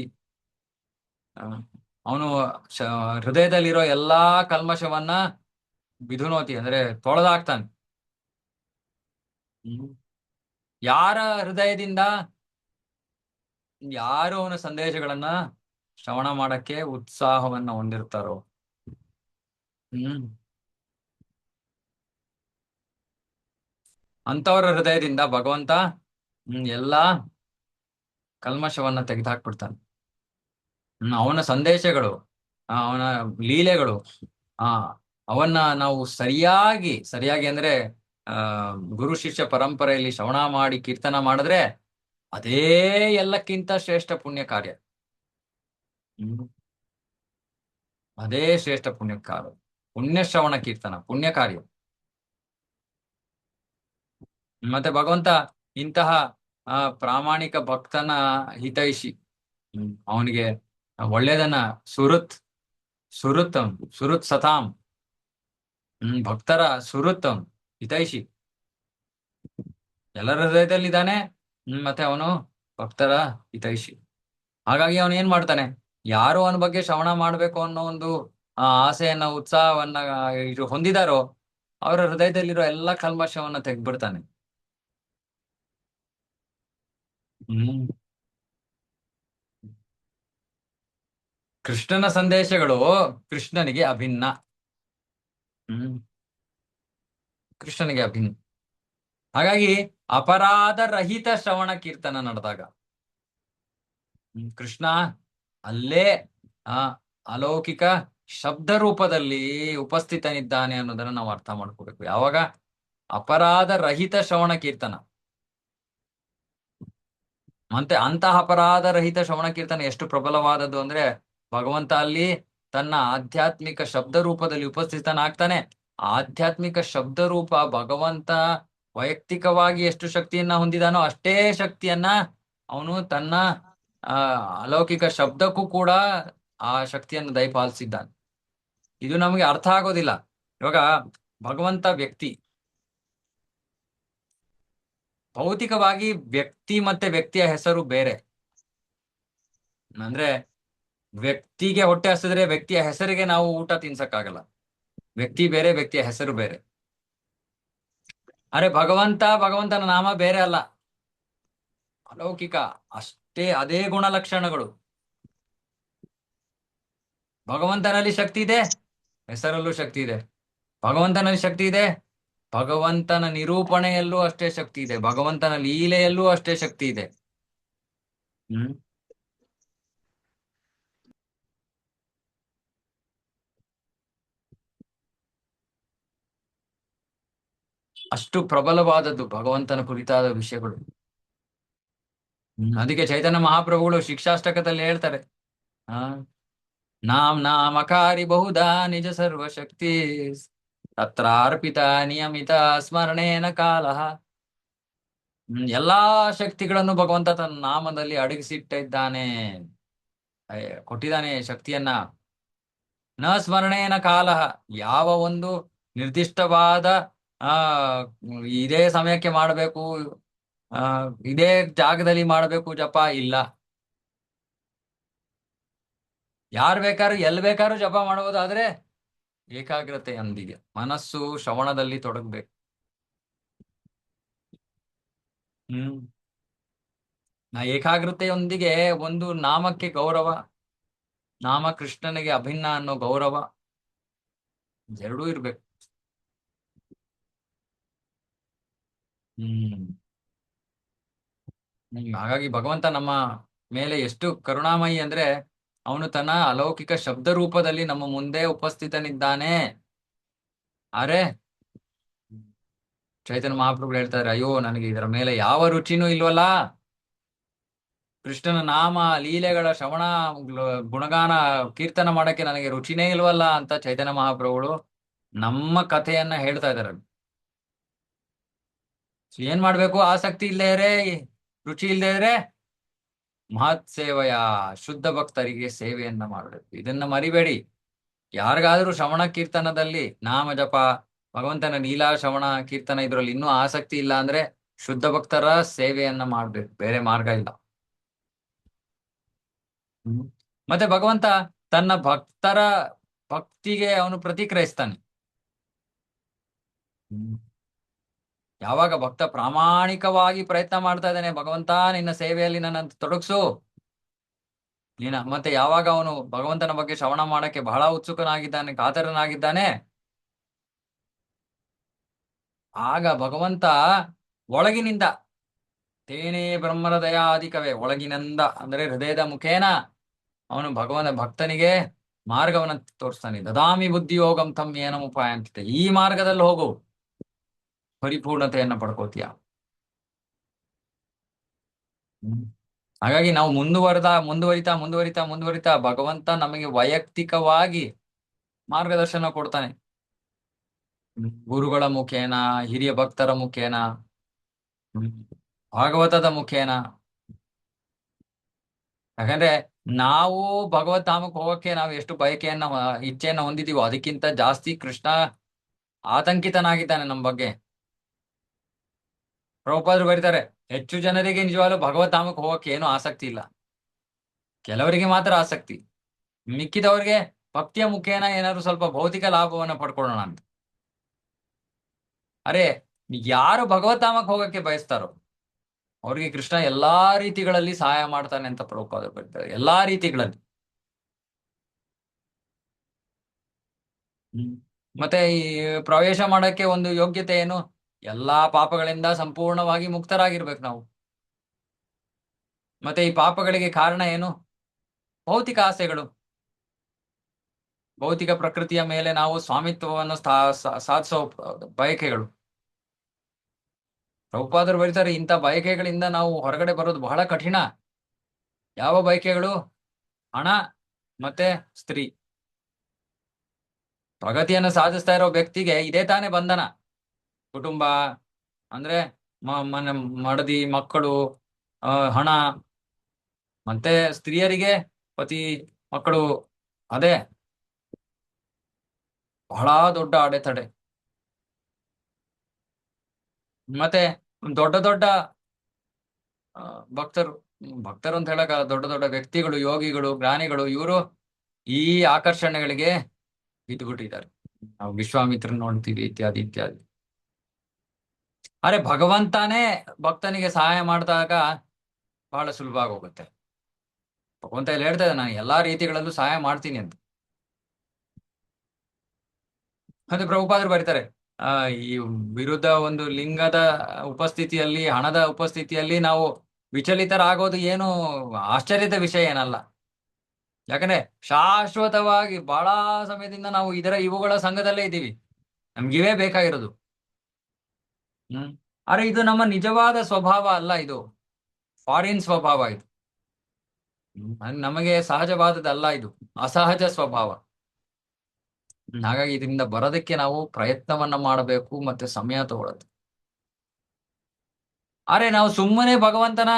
ಅವನು ಹೃದಯದಲ್ಲಿರೋ ಎಲ್ಲಾ ಕಲ್ಮಶವನ್ನ ವಿಧುನೋತಿ ಅಂದ್ರೆ ತೊಳೆದಾಕ್ತಾನೆ. ಯಾರ ಹೃದಯದಿಂದ ಯಾರು ಅವನ ಸಂದೇಶಗಳನ್ನ ಶ್ರವಣ ಮಾಡಕ್ಕೆ ಉತ್ಸಾಹವನ್ನ ಹೊಂದಿರ್ತಾರೋ, ಹ್ಮ್ ಅಂತವರ ಹೃದಯದಿಂದ ಭಗವಂತ ಎಲ್ಲಾ ಕಲ್ಮಶವನ್ನ ತೆಗೆದುಹಾಕ್ಬಿಡ್ತಾನೆ. ಅವನ ಸಂದೇಶಗಳು, ಅವನ ಲೀಲೆಗಳು, ಆ ಅವನ್ನ ನಾವು ಸರಿಯಾಗಿ ಸರಿಯಾಗಿ ಅಂದ್ರೆ ಆ ಗುರು ಶಿಷ್ಯ ಪರಂಪರೆಯಲ್ಲಿ ಶ್ರವಣ ಮಾಡಿ ಕೀರ್ತನ ಮಾಡಿದ್ರೆ ಅದೇ ಎಲ್ಲಕ್ಕಿಂತ ಶ್ರೇಷ್ಠ ಪುಣ್ಯ ಕಾರ್ಯ. ಅದೇ ಶ್ರೇಷ್ಠ ಪುಣ್ಯ ಕಾರ್ಯ, ಪುಣ್ಯ ಶ್ರವಣ ಕೀರ್ತನ ಪುಣ್ಯ ಕಾರ್ಯ. ಮತ್ತೆ ಭಗವಂತ ಇಂತಹ ಪ್ರಾಮಾಣಿಕ ಭಕ್ತನ ಹಿತೈಷಿ. ಅವನಿಗೆ ಒಳ್ಳೇದನ್ನ ಸುರುತ್ ಸುರುತ್ತಂ ಸುರುತ್ ಸತಾಂ, ಭಕ್ತರ ಸುರುತ್ತಂ ಹಿತೈಷಿ, ಎಲ್ಲರ ಹೃದಯದಲ್ಲಿದ್ದಾನೆ. ಮತ್ತೆ ಅವನು ಭಕ್ತರ ಹಿತೈಷಿ. ಹಾಗಾಗಿ ಅವನು ಏನ್ ಮಾಡ್ತಾನೆ, ಯಾರು ಅವನ ಬಗ್ಗೆ ಶ್ರವಣ ಮಾಡ್ಬೇಕು ಅನ್ನೋ ಒಂದು ಆಸೆಯನ್ನ ಉತ್ಸಾಹವನ್ನ ಹೊಂದಿದಾರೋ ಅವರ ಹೃದಯದಲ್ಲಿರೋ ಎಲ್ಲ ಕಲ್ಮಶವನ್ನ ತೆಗ್ದ್ಬಿಡ್ತಾನೆ. ಕೃಷ್ಣನ ಸಂದೇಶಗಳು ಕೃಷ್ಣನಿಗೆ ಅಭಿನ್ನ. ಕೃಷ್ಣನಿಗೆ ಅಭಿನ್ನ. ಹಾಗಾಗಿ ಅಪರಾಧ ರಹಿತ ಶ್ರವಣ ಕೀರ್ತನ ನಡೆದಾಗ ಕೃಷ್ಣ ಅಲ್ಲೇ ಆ ಅಲೌಕಿಕ ಶಬ್ದ ರೂಪದಲ್ಲಿ ಉಪಸ್ಥಿತನಿದ್ದಾನೆ ಅನ್ನೋದನ್ನ ನಾವು ಅರ್ಥ ಮಾಡ್ಕೋಬೇಕು. ಯಾವಾಗ ಅಪರಾಧ ರಹಿತ ಶ್ರವಣ ಕೀರ್ತನ, ಮತ್ತೆ ಅಂತಹ ಅಪರಾಧ ರಹಿತ ಶ್ರವಣ ಕೀರ್ತನ ಎಷ್ಟು ಪ್ರಬಲವಾದದ್ದು ಅಂದ್ರೆ ಭಗವಂತ ಅಲ್ಲಿ ತನ್ನ ಆಧ್ಯಾತ್ಮಿಕ ಶಬ್ದ ರೂಪದಲ್ಲಿ ಉಪಸ್ಥಿತನಾಗ್ತಾನೆ. ಆಧ್ಯಾತ್ಮಿಕ ಶಬ್ದ ರೂಪ ಭಗವಂತ ವೈಯಕ್ತಿಕವಾಗಿ ಎಷ್ಟು ಶಕ್ತಿಯನ್ನ ಹೊಂದಿದಾನೋ ಅಷ್ಟೇ ಶಕ್ತಿಯನ್ನ ಅವನು ತನ್ನ ಅಲೌಕಿಕ ಶಬ್ದಕ್ಕೂ ಕೂಡ ಆ ಶಕ್ತಿಯನ್ನು ದಯಪಾಲಿಸಿದ್ದಾನೆ. ಇದು ನಮಗೆ ಅರ್ಥ ಆಗೋದಿಲ್ಲ. ಇವಾಗ ಭಗವಂತ ವ್ಯಕ್ತಿ, ಭೌತಿಕವಾಗಿ ವ್ಯಕ್ತಿ ಮತ್ತೆ ವ್ಯಕ್ತಿಯ ಹೆಸರು ಬೇರೆ. ಅಂದ್ರೆ ವ್ಯಕ್ತಿಗೆ ಹೊಟ್ಟೆ ಹಸಿದ್ರೆ ವ್ಯಕ್ತಿಯ ಹೆಸರಿಗೆ ನಾವು ಊಟ ತಿನ್ಸಕ್ಕಾಗಲ್ಲ. ವ್ಯಕ್ತಿ ಬೇರೆ, ವ್ಯಕ್ತಿಯ ಹೆಸರು ಬೇರೆ. ಅರೆ ಭಗವಂತನ ನಾಮ ಬೇರೆ ಅಲ್ಲ, ಅಲೌಕಿಕ ಅಷ್ಟೇ, ಅದೇ ಗುಣಲಕ್ಷಣಗಳು. ಭಗವಂತನಲ್ಲಿ ಶಕ್ತಿ ಇದೆ, ಹೆಸರಲ್ಲೂ ಶಕ್ತಿ ಇದೆ. ಭಗವಂತನಲ್ಲಿ ಶಕ್ತಿ ಇದೆ, ಭಗವಂತನ ನಿರೂಪಣೆಯಲ್ಲೂ ಅಷ್ಟೇ ಶಕ್ತಿ ಇದೆ. ಭಗವಂತನ ಲೀಲೆಯಲ್ಲೂ ಅಷ್ಟೇ ಶಕ್ತಿ ಇದೆ. ಅಷ್ಟು ಪ್ರಬಲವಾದದ್ದು ಭಗವಂತನ ಕುರಿತಾದ ವಿಷಯಗಳು. ಅದಕ್ಕೆ ಚೈತನ್ಯ ಮಹಾಪ್ರಭುಗಳು ಶಿಕ್ಷಾಷ್ಟಕದಲ್ಲಿ ಹೇಳ್ತಾರೆ, ನಾಮಕಾರಿ ಬಹುಧಾ ನಿಜ ಸರ್ವಶಕ್ತಿ ತತ್ರಾರ್ಪಿತ ನಿಯಮಿತ ಸ್ಮರಣೇನ ಕಾಲ. ಎಲ್ಲಾ ಶಕ್ತಿಗಳನ್ನು ಭಗವಂತ ತನ್ನ ನಾಮದಲ್ಲಿ ಅಡಗಿಸಿಟ್ಟಿದ್ದಾನೆ, ಕೊಟ್ಟಿದ್ದಾನೆ ಶಕ್ತಿಯನ್ನ. ನ ಸ್ಮರಣೇನ ಕಾಲ, ಯಾವ ಒಂದು ನಿರ್ದಿಷ್ಟವಾದ ಆ ಇದೇ ಸಮಯಕ್ಕೆ ಮಾಡಬೇಕು, ಇದೇ ಜಾಗದಲ್ಲಿ ಮಾಡಬೇಕು ಜಪ ಇಲ್ಲ. ಯಾರು ಬೇಕಾದ್ರೂ ಎಲ್ಲಿ ಬೇಕಾದ್ರೂ ಜಪ ಮಾಡುವುದಾದ್ರೆ ಏಕಾಗ್ರತೆಯೊಂದಿಗೆ ಮನಸ್ಸು ಶ್ರವಣದಲ್ಲಿ ತೊಡಗ್ಬೇಕು. ಏಕಾಗ್ರತೆಯೊಂದಿಗೆ ಒಂದು ನಾಮಕ್ಕೆ ಗೌರವ, ನಾಮ ಕೃಷ್ಣನಿಗೆ ಅಭಿನ್ನ ಅನ್ನೋ ಗೌರವ ಎರಡೂ ಇರ್ಬೇಕು. ಹಾಗಾಗಿ ಭಗವಂತ ನಮ್ಮ ಮೇಲೆ ಎಷ್ಟು ಕರುಣಾಮಯಿ ಅಂದ್ರೆ ಅವನು ತನ್ನ ಅಲೌಕಿಕ ಶಬ್ದ ರೂಪದಲ್ಲಿ ನಮ್ಮ ಮುಂದೆ ಉಪಸ್ಥಿತನಿದ್ದಾನೆ. ಅರೆ ಚೈತನ್ಯ ಮಹಾಪ್ರಭುಗಳು ಹೇಳ್ತಾರೆ, ಅಯ್ಯೋ ನನಗೆ ಇದರ ಮೇಲೆ ಯಾವ ರುಚಿನೂ ಇಲ್ವಲ್ಲ. ಕೃಷ್ಣನ ನಾಮ ಲೀಲೆಗಳ ಶ್ರವಣ, ಗುಣಗಾನ, ಕೀರ್ತನ ಮಾಡಕ್ಕೆ ನನಗೆ ರುಚಿನೇ ಇಲ್ವಲ್ಲ ಅಂತ ಚೈತನ್ಯ ಮಹಾಪ್ರಭುಗಳು ನಮ್ಮ ಕಥೆಯನ್ನ ಹೇಳ್ತಾ ಇದ್ದಾರೆ. ಏನ್ ಮಾಡ್ಬೇಕು? ಆಸಕ್ತಿ ಇಲ್ಲದೆ ಇದ್ರೆ, ರುಚಿ ಇಲ್ಲದೆ ಇದ್ರೆ ಮಹತ್ ಸೇವೆಯ ಶುದ್ಧ ಭಕ್ತರಿಗೆ ಸೇವೆಯನ್ನ ಮಾಡಬೇಕು. ಇದನ್ನ ಮರಿಬೇಡಿ. ಯಾರಿಗಾದ್ರೂ ಶ್ರವಣ ಕೀರ್ತನದಲ್ಲಿ ನಾಮ ಜಪ, ಭಗವಂತನ ಲೀಲಾ ಶ್ರವಣ ಕೀರ್ತನ ಇದ್ರಲ್ಲಿ ಇನ್ನೂ ಆಸಕ್ತಿ ಇಲ್ಲ ಅಂದ್ರೆ ಶುದ್ಧ ಭಕ್ತರ ಸೇವೆಯನ್ನ ಮಾಡ್ಬೇಕು, ಬೇರೆ ಮಾರ್ಗ ಇಲ್ಲ. ಹ್ಮ್. ಮತ್ತೆ ಭಗವಂತ ತನ್ನ ಭಕ್ತರ ಭಕ್ತಿಗೆ ಅವನು ಪ್ರತಿಕ್ರಿಯಿಸ್ತಾನೆ. ಹ್ಮ್. ಯಾವಾಗ ಭಕ್ತ ಪ್ರಾಮಾಣಿಕವಾಗಿ ಪ್ರಯತ್ನ ಮಾಡ್ತಾ ಇದ್ದಾನೆ, ಭಗವಂತ ನಿನ್ನ ಸೇವೆಯಲ್ಲಿ ನನ್ನ ತೊಡಗಿಸು ಮತ್ತೆ ಯಾವಾಗ ಅವನು ಭಗವಂತನ ಬಗ್ಗೆ ಶ್ರವಣ ಮಾಡಕ್ಕೆ ಬಹಳ ಉತ್ಸುಕನಾಗಿದ್ದಾನೆ, ಕಾತರನಾಗಿದ್ದಾನೆ, ಆಗ ಭಗವಂತ ಒಳಗಿನಿಂದ ತೇನೇ ಬ್ರಹ್ಮರ ದಯಾಧಿಕವೇ, ಒಳಗಿನಿಂದ ಅಂದ್ರೆ ಹೃದಯದ ಮುಖೇನ ಅವನು ಭಕ್ತನಿಗೆ ಮಾರ್ಗವನ್ನ ತೋರಿಸ್ತಾನೆ. ದದಾಮಿ ಬುದ್ಧಿಯೋಗಂ ತಮ್ ಏನಂ ಉಪಾಯ ಅಂತಿದೆ. ಈ ಮಾರ್ಗದಲ್ಲಿ ಹೋಗು, ಪರಿಪೂರ್ಣತೆಯನ್ನ ಪಡ್ಕೋತೀಯ. ಹ್ಮ್. ಹಾಗಾಗಿ ನಾವು ಮುಂದುವರಿತಾ ಭಗವಂತ ನಮಗೆ ವೈಯಕ್ತಿಕವಾಗಿ ಮಾರ್ಗದರ್ಶನ ಕೊಡ್ತಾನೆ. ಗುರುಗಳ ಮುಖೇನ, ಹಿರಿಯ ಭಕ್ತರ ಮುಖೇನ, ಹ್ಮ್, ಭಾಗವತದ ಮುಖೇನ. ಯಾಕಂದ್ರೆ ನಾವು ಭಗವತ್ ಧಾಮಕ್ಕೆ ಹೋಗಕ್ಕೆ ನಾವು ಎಷ್ಟು ಬಯಕೆಯನ್ನ ಇಚ್ಛೆಯನ್ನ ಹೊಂದಿದೀವೋ ಅದಕ್ಕಿಂತ ಜಾಸ್ತಿ ಕೃಷ್ಣ ಆತಂಕಿತನಾಗಿದ್ದಾನೆ ನಮ್ಮ ಬಗ್ಗೆ. ಪ್ರಭುಪಾದರು ಬರೀತಾರೆ, ಹೆಚ್ಚು ಜನರಿಗೆ ನಿಜವಾಗ್ಲೂ ಭಗವತ್ ಧಾಮಕ್ಕೆ ಹೋಗಕ್ಕೆ ಏನು ಆಸಕ್ತಿ ಇಲ್ಲ, ಕೆಲವರಿಗೆ ಮಾತ್ರ ಆಸಕ್ತಿ. ಮಿಕ್ಕಿದವ್ರಿಗೆ ಭಕ್ತಿಯ ಮುಖೇನ ಏನಾದ್ರು ಸ್ವಲ್ಪ ಭೌತಿಕ ಲಾಭವನ್ನ ಪಡ್ಕೊಳ್ಳೋಣ ಅಂತ. ಅರೆ, ಯಾರು ಭಗವತ್ಧಾಮಕ್ಕೆ ಹೋಗಕ್ಕೆ ಬಯಸ್ತಾರೋ ಅವ್ರಿಗೆ ಕೃಷ್ಣ ಎಲ್ಲಾ ರೀತಿಗಳಲ್ಲಿ ಸಹಾಯ ಮಾಡ್ತಾನೆ ಅಂತ ಪ್ರಭುಪಾದರು ಬರೀತಾರೆ, ಎಲ್ಲಾ ರೀತಿಗಳಲ್ಲಿ. ಹ್ಮ್. ಮತ್ತೆ ಈ ಪ್ರವೇಶ ಮಾಡಕ್ಕೆ ಒಂದು ಯೋಗ್ಯತೆ ಏನು? ಎಲ್ಲಾ ಪಾಪಗಳಿಂದ ಸಂಪೂರ್ಣವಾಗಿ ಮುಕ್ತರಾಗಿರ್ಬೇಕು ನಾವು. ಮತ್ತೆ ಈ ಪಾಪಗಳಿಗೆ ಕಾರಣ ಏನು? ಭೌತಿಕ ಆಸೆಗಳು, ಭೌತಿಕ ಪ್ರಕೃತಿಯ ಮೇಲೆ ನಾವು ಸ್ವಾಮಿತ್ವವನ್ನು ಸಾಧಿಸೋ ಬಯಕೆಗಳು. ಪ್ರಭುಪಾದರು ಬರೀತಾರೆ, ಇಂಥ ಬಯಕೆಗಳಿಂದ ನಾವು ಹೊರಗಡೆ ಬರೋದು ಬಹಳ ಕಠಿಣ. ಯಾವ ಬಯಕೆಗಳು? ಹಣ ಮತ್ತೆ ಸ್ತ್ರೀ. ಪ್ರಗತಿಯನ್ನು ಸಾಧಿಸ್ತಾ ಇರೋ ವ್ಯಕ್ತಿಗೆ ಇದೇ ತಾನೇ ಬಂಧನ. ಕುಟುಂಬ ಅಂದ್ರೆ ಮನೆ, ಮಡದಿ, ಮಕ್ಕಳು, ಹಣ, ಮತ್ತೆ ಸ್ತ್ರೀಯರಿಗೆ ಪತಿ, ಮಕ್ಕಳು. ಅದೇ ಬಹಳ ದೊಡ್ಡ ಅಡೆತಡೆ. ಮತ್ತೆ ದೊಡ್ಡ ದೊಡ್ಡ ಭಕ್ತರು, ಭಕ್ತರು ಅಂತ ಹೇಳಕ ದೊಡ್ಡ ದೊಡ್ಡ ವ್ಯಕ್ತಿಗಳು, ಯೋಗಿಗಳು, ಜ್ಞಾನಿಗಳು, ಇವರು ಈ ಆಕರ್ಷಣೆಗಳಿಗೆ ಬಿದ್ದುಬಿಟ್ಟಿದ್ದಾರೆ. ನಾವು ವಿಶ್ವಾಮಿತ್ರನ್ ನೋಡ್ತೀವಿ, ಇತ್ಯಾದಿ ಇತ್ಯಾದಿ. ಅರೆ ಭಗವಂತನೇ ಭಕ್ತನಿಗೆ ಸಹಾಯ ಮಾಡಿದಾಗ ಬಹಳ ಸುಲಭ ಆಗೋಗುತ್ತೆ. ಭಗವಂತ ಇಲ್ಲಿ ಹೇಳ್ತಾ ಇದ್ದ, ನಾನು ಎಲ್ಲಾ ರೀತಿಗಳಲ್ಲೂ ಸಹಾಯ ಮಾಡ್ತೀನಿ ಅಂತ. ಮತ್ತೆ ಪ್ರಭುಪಾದರು ಬರೀತಾರೆ, ಈ ವಿರುದ್ಧ ಒಂದು ಲಿಂಗದ ಉಪಸ್ಥಿತಿಯಲ್ಲಿ, ಹಣದ ಉಪಸ್ಥಿತಿಯಲ್ಲಿ ನಾವು ವಿಚಲಿತರಾಗೋದು ಏನು ಆಶ್ಚರ್ಯದ ವಿಷಯ ಏನಲ್ಲ. ಯಾಕಂದ್ರೆ ಶಾಶ್ವತವಾಗಿ ಬಹಳ ಸಮಯದಿಂದ ನಾವು ಇವುಗಳ ಸಂಘದಲ್ಲೇ ಇದ್ದೀವಿ, ನಮ್ಗಿವೇ ಬೇಕಾಗಿರೋದು. ಹ್ಮ್. ಅರೆ ಇದು ನಮ್ಮ ನಿಜವಾದ ಸ್ವಭಾವ ಅಲ್ಲ, ಇದು ಫಾರಿನ್ ಸ್ವಭಾವ. ಇದು ನಮಗೆ ಸಹಜವಾದದಲ್ಲ, ಇದು ಅಸಹಜ ಸ್ವಭಾವ. ಹಾಗಾಗಿ ಇದರಿಂದ ಬರೋದಕ್ಕೆ ನಾವು ಪ್ರಯತ್ನವನ್ನ ಮಾಡಬೇಕು, ಮತ್ತೆ ಸಮಯ ತಗೊಳುತ್ತೆ. ಅರೆ ನಾವು ಸುಮ್ಮನೆ ಭಗವಂತನ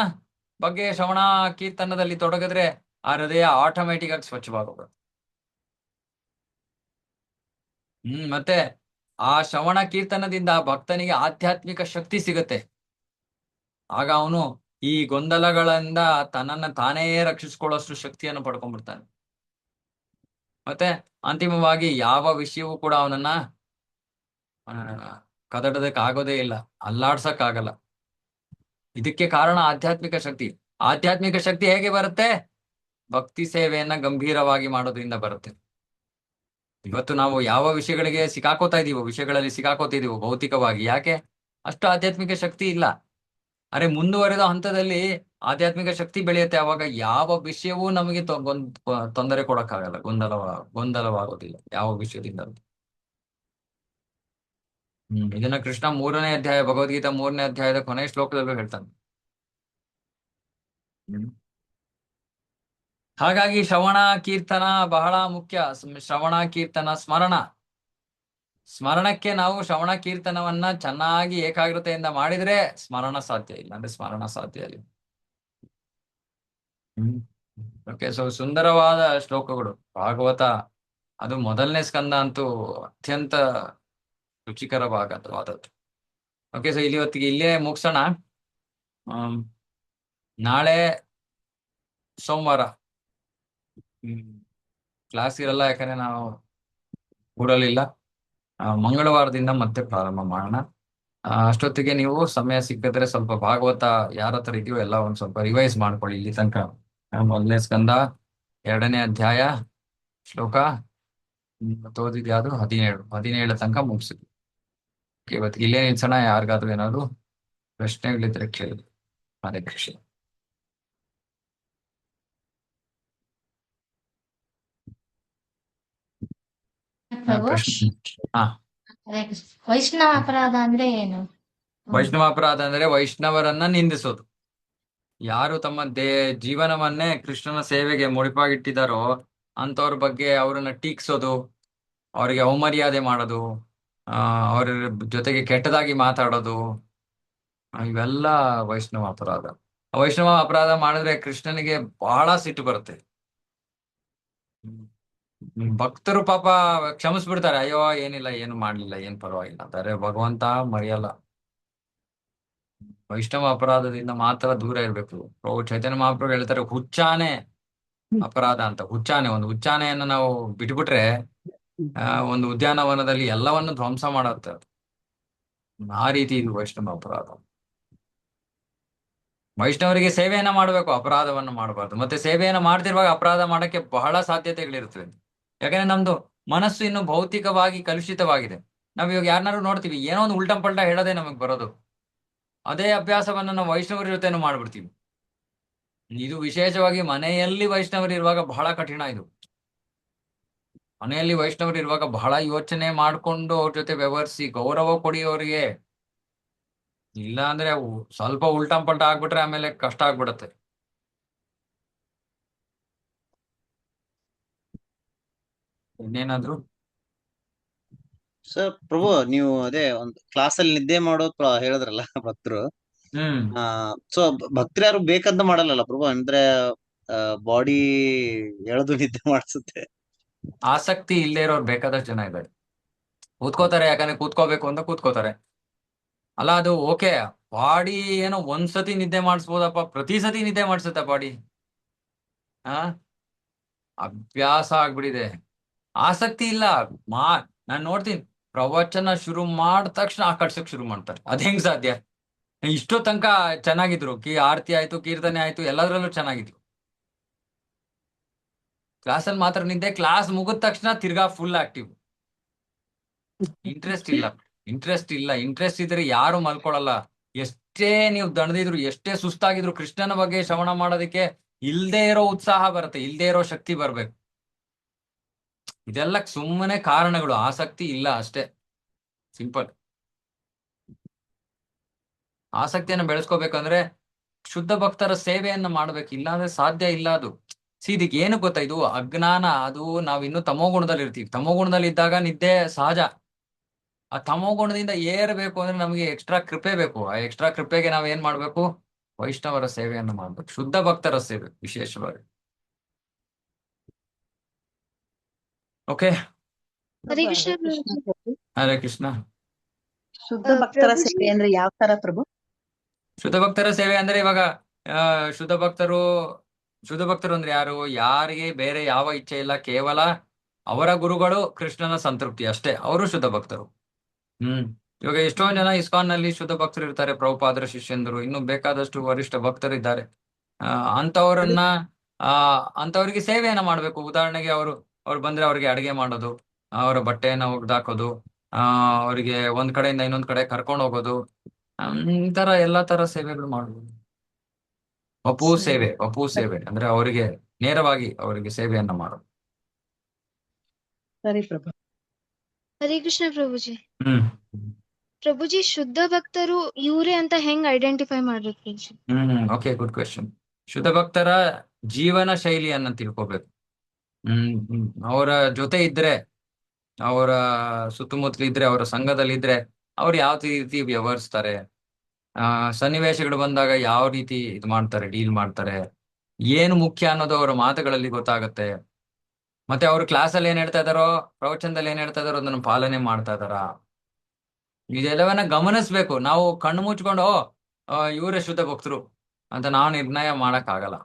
ಬಗ್ಗೆ ಶ್ರವಣ ಕೀರ್ತನದಲ್ಲಿ ತೊಡಗಿದ್ರೆ ಆ ಹೃದಯ ಆಟೋಮ್ಯಾಟಿಕ್ ಆಗಿ ಸ್ವಚ್ಛವಾಗೋಗುತ್ತೆ. ಮತ್ತೆ ಆ ಶ್ರವಣ ಕೀರ್ತನದಿಂದ ಭಕ್ತನಿಗೆ ಆಧ್ಯಾತ್ಮಿಕ ಶಕ್ತಿ ಸಿಗುತ್ತೆ. ಆಗ ಅವನು ಈ ಗೊಂದಲಗಳಿಂದ ತನ್ನನ್ನು ತಾನೇ ರಕ್ಷಿಸ್ಕೊಳ್ಳೋಷ್ಟು ಶಕ್ತಿಯನ್ನು ಪಡ್ಕೊಂಡ್ಬಿಡ್ತಾನೆ. ಮತ್ತೆ ಅಂತಿಮವಾಗಿ ಯಾವ ವಿಷಯವೂ ಕೂಡ ಅವನನ್ನ ಕದಡದಕ್ಕೆ ಆಗೋದೇ ಇಲ್ಲ, ಅಲ್ಲಾಡ್ಸಕ್ ಆಗಲ್ಲ. ಇದಕ್ಕೆ ಕಾರಣ ಆಧ್ಯಾತ್ಮಿಕ ಶಕ್ತಿ. ಆಧ್ಯಾತ್ಮಿಕ ಶಕ್ತಿ ಹೇಗೆ ಬರುತ್ತೆ? ಭಕ್ತಿ ಸೇವೆಯನ್ನ ಗಂಭೀರವಾಗಿ ಮಾಡೋದ್ರಿಂದ ಬರುತ್ತೆ. ಇವತ್ತು ನಾವು ಯಾವ ವಿಷಯಗಳಿಗೆ ವಿಷಯಗಳಲ್ಲಿ ಸಿಕ್ಕಾಕೋತಿದೀವೋ ಭೌತಿಕವಾಗಿ, ಯಾಕೆ? ಅಷ್ಟು ಆಧ್ಯಾತ್ಮಿಕ ಶಕ್ತಿ ಇಲ್ಲ. ಅರೆ ಮುಂದುವರೆದ ಹಂತದಲ್ಲಿ ಆಧ್ಯಾತ್ಮಿಕ ಶಕ್ತಿ ಬೆಳೆಯುತ್ತೆ. ಅವಾಗ ಯಾವ ವಿಷಯವೂ ನಮಗೆ ತೊಂದರೆ ಕೊಡಕ್ಕಾಗಲ್ಲ, ಗೊಂದಲವಾಗೋದಿಲ್ಲ ಯಾವ ವಿಷಯದಿಂದ. ಇದನ್ನ ಕೃಷ್ಣ 3ನೇ ಅಧ್ಯಾಯ, ಭಗವದ್ಗೀತಾ 3ನೇ ಅಧ್ಯಾಯದ ಕೊನೆಯ ಶ್ಲೋಕದಲ್ಲೂ ಹೇಳ್ತಾನೆ. ಹ್ಮ್ ಹಾಗಾಗಿ ಶ್ರವಣ ಕೀರ್ತನ ಬಹಳ ಮುಖ್ಯ. ಶ್ರವಣ ಕೀರ್ತನ ಸ್ಮರಣಕ್ಕೆ ನಾವು ಶ್ರವಣ ಕೀರ್ತನವನ್ನ ಚೆನ್ನಾಗಿ ಏಕಾಗ್ರತೆಯಿಂದ ಮಾಡಿದ್ರೆ ಸ್ಮರಣ ಸಾಧ್ಯ, ಇಲ್ಲ ಅಂದ್ರೆ ಸ್ಮರಣ ಸಾಧ್ಯ ಇಲ್ಲ. ಹ್ಮ್ ಓಕೆ, ಸೊ ಸುಂದರವಾದ ಶ್ಲೋಕಗಳು ಭಾಗವತ. ಅದು 1ನೇ ಸ್ಕಂದ ಅಂತೂ ಅತ್ಯಂತ ರುಚಿಕರವಾದದ್ದು. ಓಕೆ, ಸೊ ಇಲ್ಲಿ ಹೊತ್ತಿಗೆ ಇಲ್ಲೇ ಮುಗಿಸೋಣ. ಆಮ್, ನಾಳೆ ಸೋಮವಾರ ಕ್ಲಾಸ್ ಇರಲ್ಲ, ಯಾಕಂದ್ರೆ ನಾವು ಊರಲ್ಲಿಲ್ಲ. ಮಂಗಳವಾರದಿಂದ ಮತ್ತೆ ಪ್ರಾರಂಭ ಮಾಡೋಣ. ಅಷ್ಟೊತ್ತಿಗೆ ನೀವು ಸಮಯ ಸಿಕ್ಕಿದ್ರೆ ಸ್ವಲ್ಪ ಭಾಗವತ ಯಾರ ಹತ್ರ ಇದೆಯೋ ಎಲ್ಲ ಒಂದ್ ಸ್ವಲ್ಪ ರಿವೈಸ್ ಮಾಡ್ಕೊಳ್ಳಿ. ಇಲ್ಲಿ ತನಕ 1ನೇ ಸ್ಕಂದ 2ನೇ ಅಧ್ಯಾಯ ಶ್ಲೋಕ ಓದಿದ್ ಯಾವ್ದು 17 ತನಕ ಮುಗಿಸಿದ್ವಿ. ಇವತ್ತಿಗೆ ಇಲ್ಲೇ ನಿಲ್ಸೋಣ. ಯಾರಿಗಾದ್ರೂ ಏನಾದ್ರು ಪ್ರಶ್ನೆಗಳಿದ್ರೆ ಕೇಳಿ. ಹರೇ ಕೃಷ್ಣ. ಪ್ರಭು, ಪ್ರಶ್ನೆ. ಹಾ, ಹರೇ ಕೃಷ್ಣ. ವೈಷ್ಣವ ಅಪರಾಧ ಅಂದ್ರೆ ಏನು? ವೈಷ್ಣವ ಅಪರಾಧ ಅಂದ್ರೆ ವೈಷ್ಣವರನ್ನ ನಿಂದಿಸೋದು. ಯಾರು ತಮ್ಮ ಜೀವನವನ್ನೇ ಕೃಷ್ಣನ ಸೇವೆಗೆ ಮುಡಿಪಾಗಿಟ್ಟಿದಾರೋ ಅಂತವ್ರ ಬಗ್ಗೆ ಅವರನ್ನ ಟೀಕ್ಸೋದು, ಅವರಿಗೆ ಅವಮರ್ಯಾದೆ ಮಾಡೋದು, ಅವ್ರ ಜೊತೆಗೆ ಕೆಟ್ಟದಾಗಿ ಮಾತಾಡೋದು, ಇವೆಲ್ಲ ವೈಷ್ಣವ ಅಪರಾಧ. ವೈಷ್ಣವ ಅಪರಾಧ ಮಾಡಿದ್ರೆ ಕೃಷ್ಣನಿಗೆ ಬಹಳ ಸಿಟ್ಟು ಬರುತ್ತೆ. ಭಕ್ತರು ಪಾಪ ಕ್ಷಮಿಸ್ಬಿಡ್ತಾರೆ, ಅಯ್ಯೋ ಏನಿಲ್ಲ, ಏನು ಮಾಡ್ಲಿಲ್ಲ, ಏನ್ ಪರವಾಗಿಲ್ಲ ಅಂತಾರೆ. ಭಗವಂತ ಮರೆಯಲ್ಲ. ವೈಷ್ಣವ ಅಪರಾಧದಿಂದ ಮಾತ್ರ ದೂರ ಇರ್ಬೇಕು. ಪ್ರಭು ಚೈತನ್ಯ ಮಹಾಪ್ರಭು ಹೇಳ್ತಾರೆ, ಹುಚ್ಚಾನೆ ಅಪರಾಧ ಅಂತ. ಒಂದು ಹುಚ್ಚಾನೆಯನ್ನು ನಾವು ಬಿಟ್ಬಿಟ್ರೆ ಒಂದು ಉದ್ಯಾನವನದಲ್ಲಿ ಎಲ್ಲವನ್ನು ಧ್ವಂಸ ಮಾಡತ್ತೆ. ಆ ರೀತಿ ಇದು ವೈಷ್ಣವ ಅಪರಾಧ. ವೈಷ್ಣವರಿಗೆ ಸೇವೆಯನ್ನ ಮಾಡಬೇಕು, ಅಪರಾಧವನ್ನು ಮಾಡಬಾರ್ದು. ಮತ್ತೆ ಸೇವೆಯನ್ನ ಮಾಡ್ತಿರುವಾಗ ಅಪರಾಧ ಮಾಡಕ್ಕೆ ಬಹಳ ಸಾಧ್ಯತೆಗಳಿರ್ತವೆ. ಯಾಕಂದ್ರೆ ನಮ್ದು ಮನಸ್ಸು ಇನ್ನು ಭೌತಿಕವಾಗಿ ಕಲುಷಿತವಾಗಿದೆ. ನಾವ್ ಇವಾಗ ಯಾರನ್ನಾರು ನೋಡ್ತೀವಿ, ಏನೋ ಒಂದು ಉಲ್ಟಂ ಪಲ್ಟಾ ಹೇಳೋದೇ ನಮಗ್ ಬರೋದು. ಅದೇ ಅಭ್ಯಾಸವನ್ನ ನಾವು ವೈಷ್ಣವರ ಜೊತೆನೂ ಮಾಡ್ಬಿಡ್ತೀವಿ. ಇದು ವಿಶೇಷವಾಗಿ ಮನೆಯಲ್ಲಿ ವೈಷ್ಣವರು ಇರುವಾಗ ಬಹಳ ಕಠಿಣ. ಇದು ಮನೆಯಲ್ಲಿ ವೈಷ್ಣವರು ಇರುವಾಗ ಬಹಳ ಯೋಚನೆ ಮಾಡ್ಕೊಂಡು ಅವ್ರ ಜೊತೆ ವ್ಯವಹರಿಸಿ ಗೌರವ ಕೊಡಿ ಅವರಿಗೆ. ಇಲ್ಲ ಅಂದ್ರೆ ಸ್ವಲ್ಪ ಉಲ್ಟಂ ಪಲ್ಟಾ ಆಗ್ಬಿಟ್ರೆ ಆಮೇಲೆ ಕಷ್ಟ ಆಗ್ಬಿಡತ್ತೆ. ಇನ್ನೇನಾದ್ರು? ಸರ್ ಪ್ರಭು, ನೀವು ಅದೇ ಒಂದು ಕ್ಲಾಸ್ ಅಲ್ಲಿ ನಿದ್ದೆ ಮಾಡೋದು ಹೇಳಿದ್ರಲ್ಲ ಭಕ್ತರು. ಹ್ಮ್ ಸೊ ಭಕ್ತರು ಯಾರು ಬೇಕಂತ ಮಾಡಲ್ಲಲ್ಲ ಪ್ರಭು, ಅಂದ್ರೆ ಬಾಡಿ ಎಳೆದು ನಿದ್ದೆ ಮಾಡಿಸುತ್ತೆ. ಆಸಕ್ತಿ ಇಲ್ಲದೆ ಇರೋರು ಬೇಕಾದಷ್ಟು ಜನ ಇದ್ದಾರೆ. ಕೂತ್ಕೋತಾರೆ, ಯಾಕಂದ್ರೆ ಕೂತ್ಕೋಬೇಕು ಅಂತ ಕೂತ್ಕೋತಾರೆ. ಅಲ್ಲ, ಅದು ಓಕೆ. ಬಾಡಿ ಏನೋ ಒಂದ್ಸತಿ ನಿದ್ದೆ ಮಾಡಿಸ್ಬೋದಪ್ಪ, ಪ್ರತಿ ಸತಿ ನಿದ್ದೆ ಮಾಡಿಸುತ್ತೆ ಬಾಡಿ. ಹಾ, ಅಭ್ಯಾಸ ಆಗ್ಬಿಟ್ಟಿದೆ. ಆಸಕ್ತಿ ಇಲ್ಲ. ನಾನ್ ನೋಡ್ತೀನಿ, ಪ್ರವಚನ ಶುರು ಮಾಡಿದ ತಕ್ಷಣ ಆಕರ್ಷಕ್ ಶುರು ಮಾಡ್ತಾರೆ. ಅದ್ ಹೆಂಗ್ ಸಾಧ್ಯ? ಇಷ್ಟೋ ತನಕ ಚೆನ್ನಾಗಿದ್ರು, ಆರತಿ ಆಯ್ತು, ಕೀರ್ತನೆ ಆಯ್ತು, ಎಲ್ಲದ್ರಲ್ಲೂ ಚೆನ್ನಾಗಿದ್ರು. ಕ್ಲಾಸಲ್ಲಿ ಮಾತ್ರ ನಿದ್ದೆ, ಕ್ಲಾಸ್ ಮುಗಿದ ತಕ್ಷಣ ತಿರ್ಗಾ ಫುಲ್ ಆಕ್ಟಿವ್. ಇಂಟ್ರೆಸ್ಟ್ ಇಲ್ಲ. ಇಂಟ್ರೆಸ್ಟ್ ಇದ್ರೆ ಯಾರು ಮಲ್ಕೊಳಲ್ಲ. ಎಷ್ಟೇ ನೀವು ದಣದಿದ್ರು, ಎಷ್ಟೇ ಸುಸ್ತಾಗಿದ್ರು, ಕೃಷ್ಣನ ಬಗ್ಗೆ ಶ್ರವಣ ಮಾಡೋದಕ್ಕೆ ಇಲ್ದೇ ಇರೋ ಉತ್ಸಾಹ ಬರುತ್ತೆ, ಇಲ್ದೇ ಇರೋ ಶಕ್ತಿ ಬರ್ಬೇಕು. ಇದೆಲ್ಲ ಸುಮ್ಮನೆ ಕಾರಣಗಳು, ಆಸಕ್ತಿ ಇಲ್ಲ ಅಷ್ಟೇ. ಸಿಂಪಲ್. ಆಸಕ್ತಿಯನ್ನು ಬೆಳೆಸ್ಕೋಬೇಕಂದ್ರೆ ಶುದ್ಧ ಭಕ್ತರ ಸೇವೆಯನ್ನ ಮಾಡ್ಬೇಕು, ಇಲ್ಲಾಂದ್ರೆ ಸಾಧ್ಯ ಇಲ್ಲ ಅದು. ಇದಕ್ಕೆ ಏನು ಗೊತ್ತಾ, ಇದು ಅಜ್ಞಾನ. ಅದು ನಾವಿನ್ನು ತಮೋಗುಣದಲ್ಲಿ ಇರ್ತೀವಿ. ತಮೋಗುಣದಲ್ಲಿ ಇದ್ದಾಗ ನಿದ್ದೆ ಸಹಜ. ಆ ತಮೋಗುಣದಿಂದ ಏರ್ಬೇಕು ಅಂದ್ರೆ ನಮಗೆ ಎಕ್ಸ್ಟ್ರಾ ಕೃಪೆ ಬೇಕು. ಆ ಎಕ್ಸ್ಟ್ರಾ ಕೃಪೆಗೆ ನಾವ್ ಏನ್ ಮಾಡ್ಬೇಕು? ವೈಷ್ಣವರ ಸೇವೆಯನ್ನು ಮಾಡ್ಬೇಕು, ಶುದ್ಧ ಭಕ್ತರ ಸೇವೆ ವಿಶೇಷವಾಗಿ. ಓಕೆ, ಹರೇ ಕೃಷ್ಣ. ಹರೇ ಕೃಷ್ಣ. ಶುದ್ಧ ಭಕ್ತರ ಸೇವೆ ಅಂದ್ರೆ ಯಾವ ತರ ಪ್ರಭು? ಶುದ್ಧ ಭಕ್ತರ ಸೇವೆ ಅಂದ್ರೆ ಇವಾಗ ಆ ಶುದ್ಧ ಭಕ್ತರು ಅಂದ್ರೆ ಯಾರು? ಯಾರಿಗೆ ಬೇರೆ ಯಾವ ಇಚ್ಛೆ ಇಲ್ಲ, ಕೇವಲ ಅವರ ಗುರುಗಳು ಕೃಷ್ಣನ ಸಂತೃಪ್ತಿ ಅಷ್ಟೇ, ಅವರು ಶುದ್ಧ ಭಕ್ತರು. ಇವಾಗ ಎಷ್ಟೊಂದ್ ಜನ ಇಸ್ಕಾನ್ ನಲ್ಲಿ ಶುದ್ಧ ಭಕ್ತರು ಇರ್ತಾರೆ, ಪ್ರಭುಪಾದರ ಶಿಷ್ಯಂದರು, ಇನ್ನು ಬೇಕಾದಷ್ಟು ವರಿಷ್ಠ ಭಕ್ತರಿದ್ದಾರೆ. ಅಂತವರನ್ನ ಅಂತವರಿಗೆ ಸೇವೆಯನ್ನ ಮಾಡ್ಬೇಕು. ಉದಾಹರಣೆಗೆ ಅವ್ರು ಬಂದ್ರೆ ಅವ್ರಿಗೆ ಅಡಿಗೆ ಮಾಡೋದು, ಅವರ ಬಟ್ಟೆಯನ್ನ ಒಗ್ದಾಕೋದು, ಅವರಿಗೆ ಒಂದ್ ಕಡೆಯಿಂದ ಇನ್ನೊಂದ್ ಕಡೆ ಕರ್ಕೊಂಡು ಹೋಗೋದು, ಈ ತರ ಎಲ್ಲಾ ತರ ಸೇವೆಗಳು ಮಾಡ್ಬೋದು. ವಪು ಸೇವೆ ಅಂದ್ರೆ ಅವರಿಗೆ ನೇರವಾಗಿ ಅವರಿಗೆ ಸೇವೆಯನ್ನ ಮಾಡೋದು. ಸರಿ ಪ್ರಭು. ಹರೇ ಕೃಷ್ಣ ಪ್ರಭುಜಿ. ಹ್ಮ್ ಪ್ರಭುಜಿ, ಶುದ್ಧ ಭಕ್ತರು ಇವ್ರೇ ಅಂತ ಹೆಂಗ್ ಐಡೆಂಟಿಫೈ ಮಾಡ್ಬೇಕು ಪ್ರಭುಜಿ? Okay, good question. ಶುದ್ಧ ಭಕ್ತರ ಜೀವನ ಶೈಲಿಯನ್ನ ತಿಳ್ಕೊಬೇಕು. ಅವರ ಜೊತೆ ಇದ್ರೆ, ಅವರ ಸುತ್ತಮುತ್ತಲು ಇದ್ರೆ, ಅವರ ಸಂಘದಲ್ಲಿ ಇದ್ರೆ ಅವ್ರು ಯಾವ ರೀತಿ ವ್ಯವಹರಿಸ್ತಾರೆ, ಸನ್ನಿವೇಶಗಳು ಬಂದಾಗ ಯಾವ ರೀತಿ ಇದು ಮಾಡ್ತಾರೆ, ಡೀಲ್ ಮಾಡ್ತಾರೆ, ಏನು ಮುಖ್ಯ ಅನ್ನೋದು ಅವರ ಮಾತುಗಳಲ್ಲಿ ಗೊತ್ತಾಗತ್ತೆ. ಮತ್ತೆ ಅವರು ಕ್ಲಾಸಲ್ಲಿ ಏನ್ ಹೇಳ್ತಾ ಇದಾರೋ, ಪ್ರವಚನದಲ್ಲಿ ಏನ್ ಹೇಳ್ತಾ ಇದಾರೋ ಅದನ್ನು ಪಾಲನೆ ಮಾಡ್ತಾ ಇದಾರ, ಇದೆಲ್ಲವನ್ನ ಗಮನಿಸ್ಬೇಕು. ನಾವು ಕಣ್ಣು ಮುಚ್ಕೊಂಡು ಇವರೇ ಶುದ್ಧ ಭಕ್ತರು ಅಂತ ನಾವು ನಿರ್ಣಯ ಮಾಡಕ್ ಆಗಲ್ಲ.